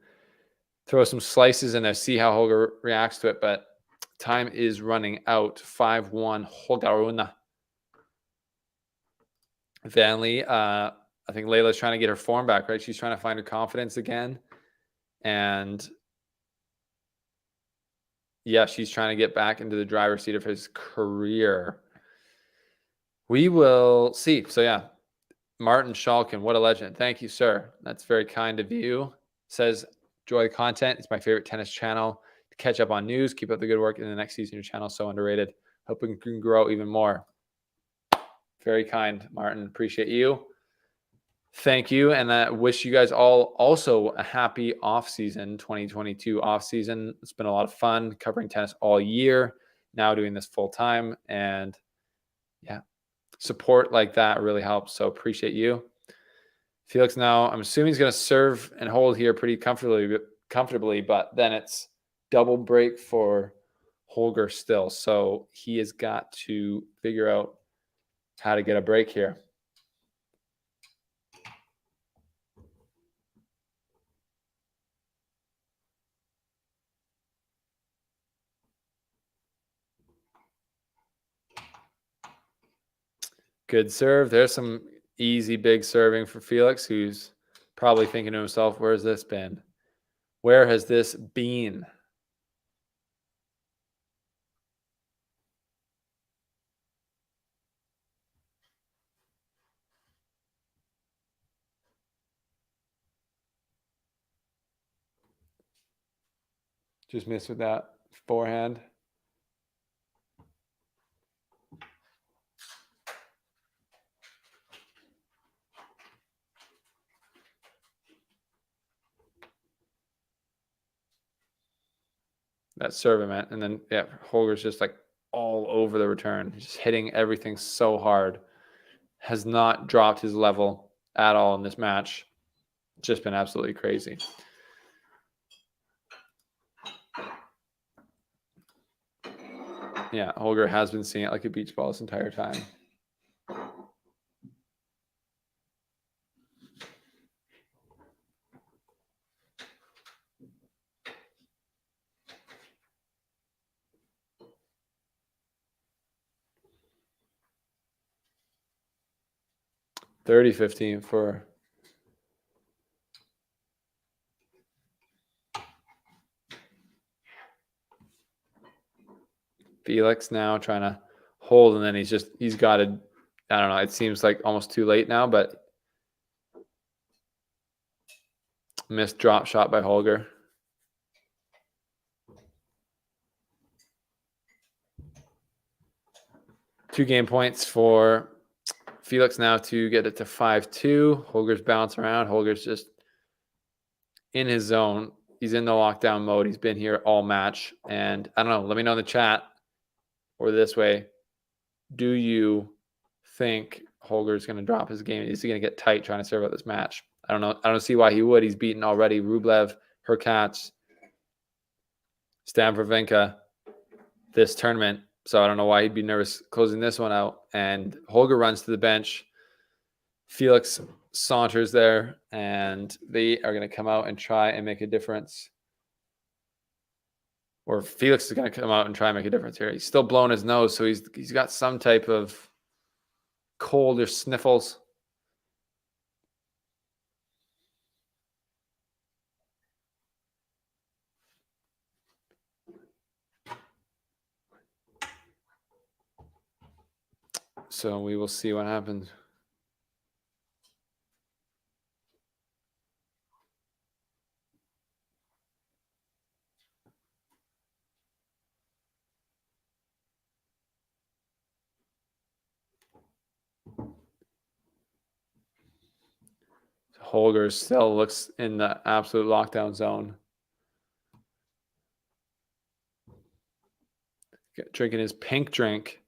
throw some slices in there, see how Holger reacts to it. But time is running out. 5-1 Holger Rune. Vanley, I think Layla's trying to get her form back, right? She's trying to find her confidence again. And yeah, she's trying to get back into the driver's seat of his career. We will see. So yeah, Martin Schalken, what a legend. Thank you, sir. That's very kind of you. Says, enjoy the content. It's my favorite tennis channel. To catch up on news, keep up the good work in the next season. Your channel is so underrated. Hope we can grow even more. Very kind, Martin. Appreciate you. Thank you. And I wish you guys all also a happy off-season, 2022 off-season. It's been a lot of fun covering tennis all year, now doing this full-time. And yeah, support like that really helps. So appreciate you. Felix now, I'm assuming he's going to serve and hold here pretty comfortably, but then it's double break for Holger still. So he has got to figure out how to get a break here. Good serve. There's some easy big serving for Felix, who's probably thinking to himself, where's this been? Where has this been? Just missed with that forehand. that serve event. And then, yeah, Holger's just like all over the return. He's just hitting everything so hard. Has not dropped his level at all in this match. Just been absolutely crazy. Yeah, Holger has been seeing it like a beach ball this entire time. $30.15 for Felix now, trying to hold, and then he's got to, I don't know, it seems like almost too late now, but missed drop shot by Holger. Two game points for Felix now to get it to 5-2. Holger's bouncing around. Holger's just in his zone. He's in the lockdown mode. He's been here all match. And I don't know, let me know in the chat or this way. Do you think Holger's going to drop his game? Is he going to get tight trying to serve out this match? I don't know. I don't see why he would. He's beaten already Rublev, Hurkacz, Stavrovenka this tournament. So I don't know why he'd be nervous closing this one out. And Holger runs to the bench. Felix saunters there, and they are going to come out and try and make a difference. Or Felix is going to come out and try and make a difference here. He's still blowing his nose, so he's got some type of cold or sniffles. So we will see what happens. Holger still looks in the absolute lockdown zone. Drinking his pink drink.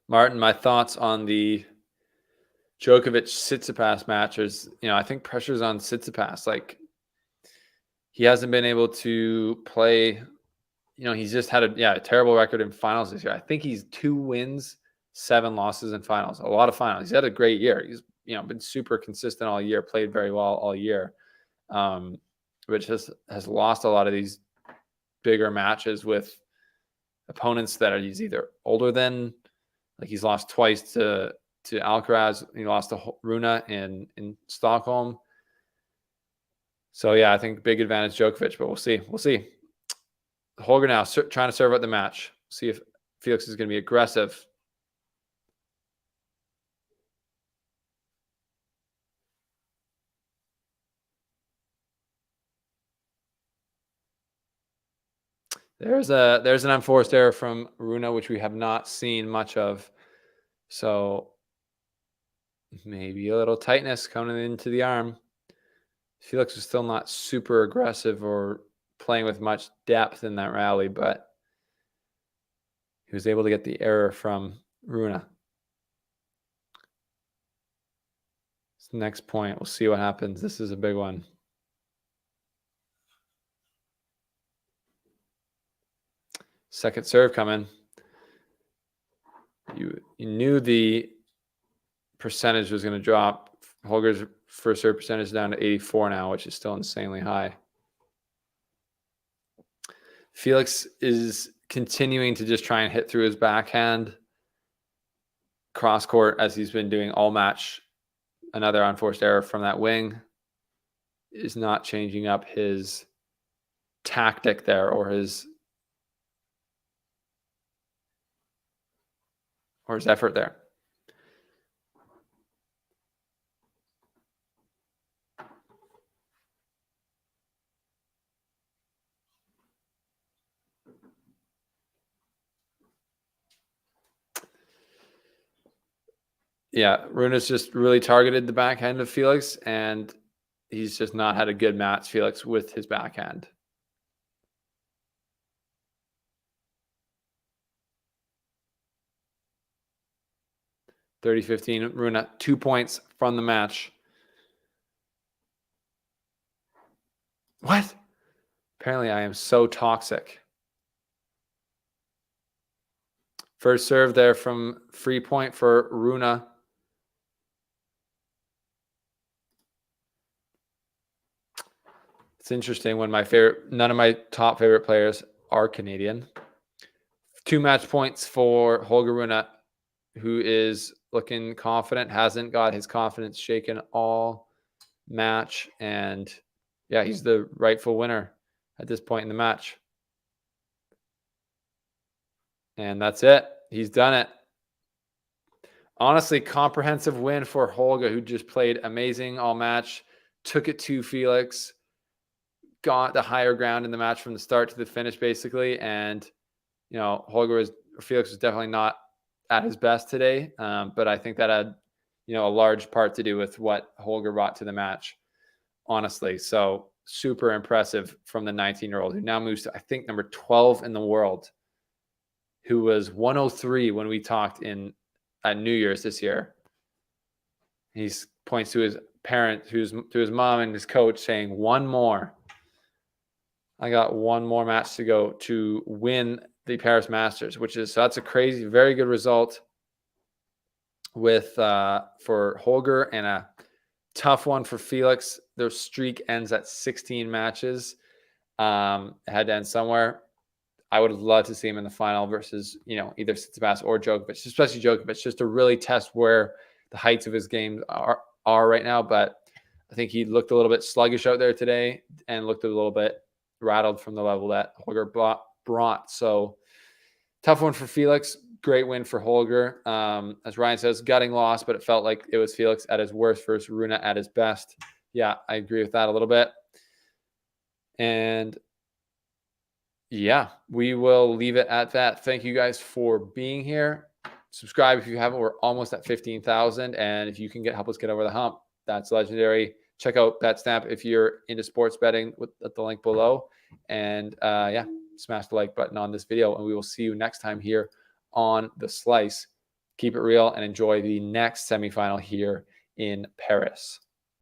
Martin, my thoughts on the Djokovic-Tsitsipas match is, I think pressure's on Tsitsipas. Like, he hasn't been able to play. He's just had a terrible record in finals this year. I think he's 2 wins, 7 losses in finals. A lot of finals. He's had a great year. He's been super consistent all year, played very well all year, which has lost a lot of these bigger matches with opponents that are he's either older than. Like, he's lost twice to Alcaraz. He lost to Rune in Stockholm. So, yeah, I think big advantage Djokovic, but we'll see. We'll see. Holger now trying to serve out the match. See if Felix is going to be aggressive. There's an unforced error from Rune, which we have not seen much of. So maybe a little tightness coming into the arm. Felix is still not super aggressive or playing with much depth in that rally, but he was able to get the error from Rune. Next point, we'll see what happens. This is a big one. Second serve coming. You knew the percentage was going to drop. Holger's first serve percentage is down to 84 now, which is still insanely high. Felix is continuing to just try and hit through his backhand cross court as he's been doing all match. Another unforced error from that wing is not changing up his tactic there or his effort there. Yeah, Rune's just really targeted the backhand of Felix, and he's just not had a good match, Felix, with his backhand. (30-15), Rune 2 points from the match. What? Apparently I am so toxic. First serve there from free point for Rune. It's interesting when none of my top favorite players are Canadian. 2 match points for Holger Rune, who is looking confident, hasn't got his confidence shaken all match. And yeah, he's the rightful winner at this point in the match. And that's it. He's done it. Honestly, comprehensive win for Holger, who just played amazing all match, took it to Felix, got the higher ground in the match from the start to the finish, basically. And, you know, Felix was definitely not at his best today. But I think that had, you know, a large part to do with what Holger brought to the match, honestly. So super impressive from the 19-year-old, who now moves to, I think, number 12 in the world, who was 103 when we talked at New Year's this year. He points to his parent, to his mom and his coach, saying, "One more. I got one more match to go to win the Paris Masters," so that's a crazy, very good result for Holger, and a tough one for Felix. Their streak ends at 16 matches. It had to end somewhere. I would have loved to see him in the final versus, you know, either Tsitsipas or Djokovic, especially Djokovic, just to really test where the heights of his game are right now. But I think he looked a little bit sluggish out there today and looked a little bit rattled from the level that Holger brought. So tough one for Felix. Great win for Holger. As Ryan says, gutting loss, but it felt like it was Felix at his worst versus Rune at his best. Yeah, I agree with that a little bit. And yeah, we will leave it at that. Thank you guys for being here. Subscribe if you haven't. We're almost at 15,000. And if you can help us get over the hump, that's legendary. Check out BetStamp if you're into sports betting at the link below. And yeah, smash the like button on this video. And we will see you next time here on The Slice. Keep it real and enjoy the next semifinal here in Paris.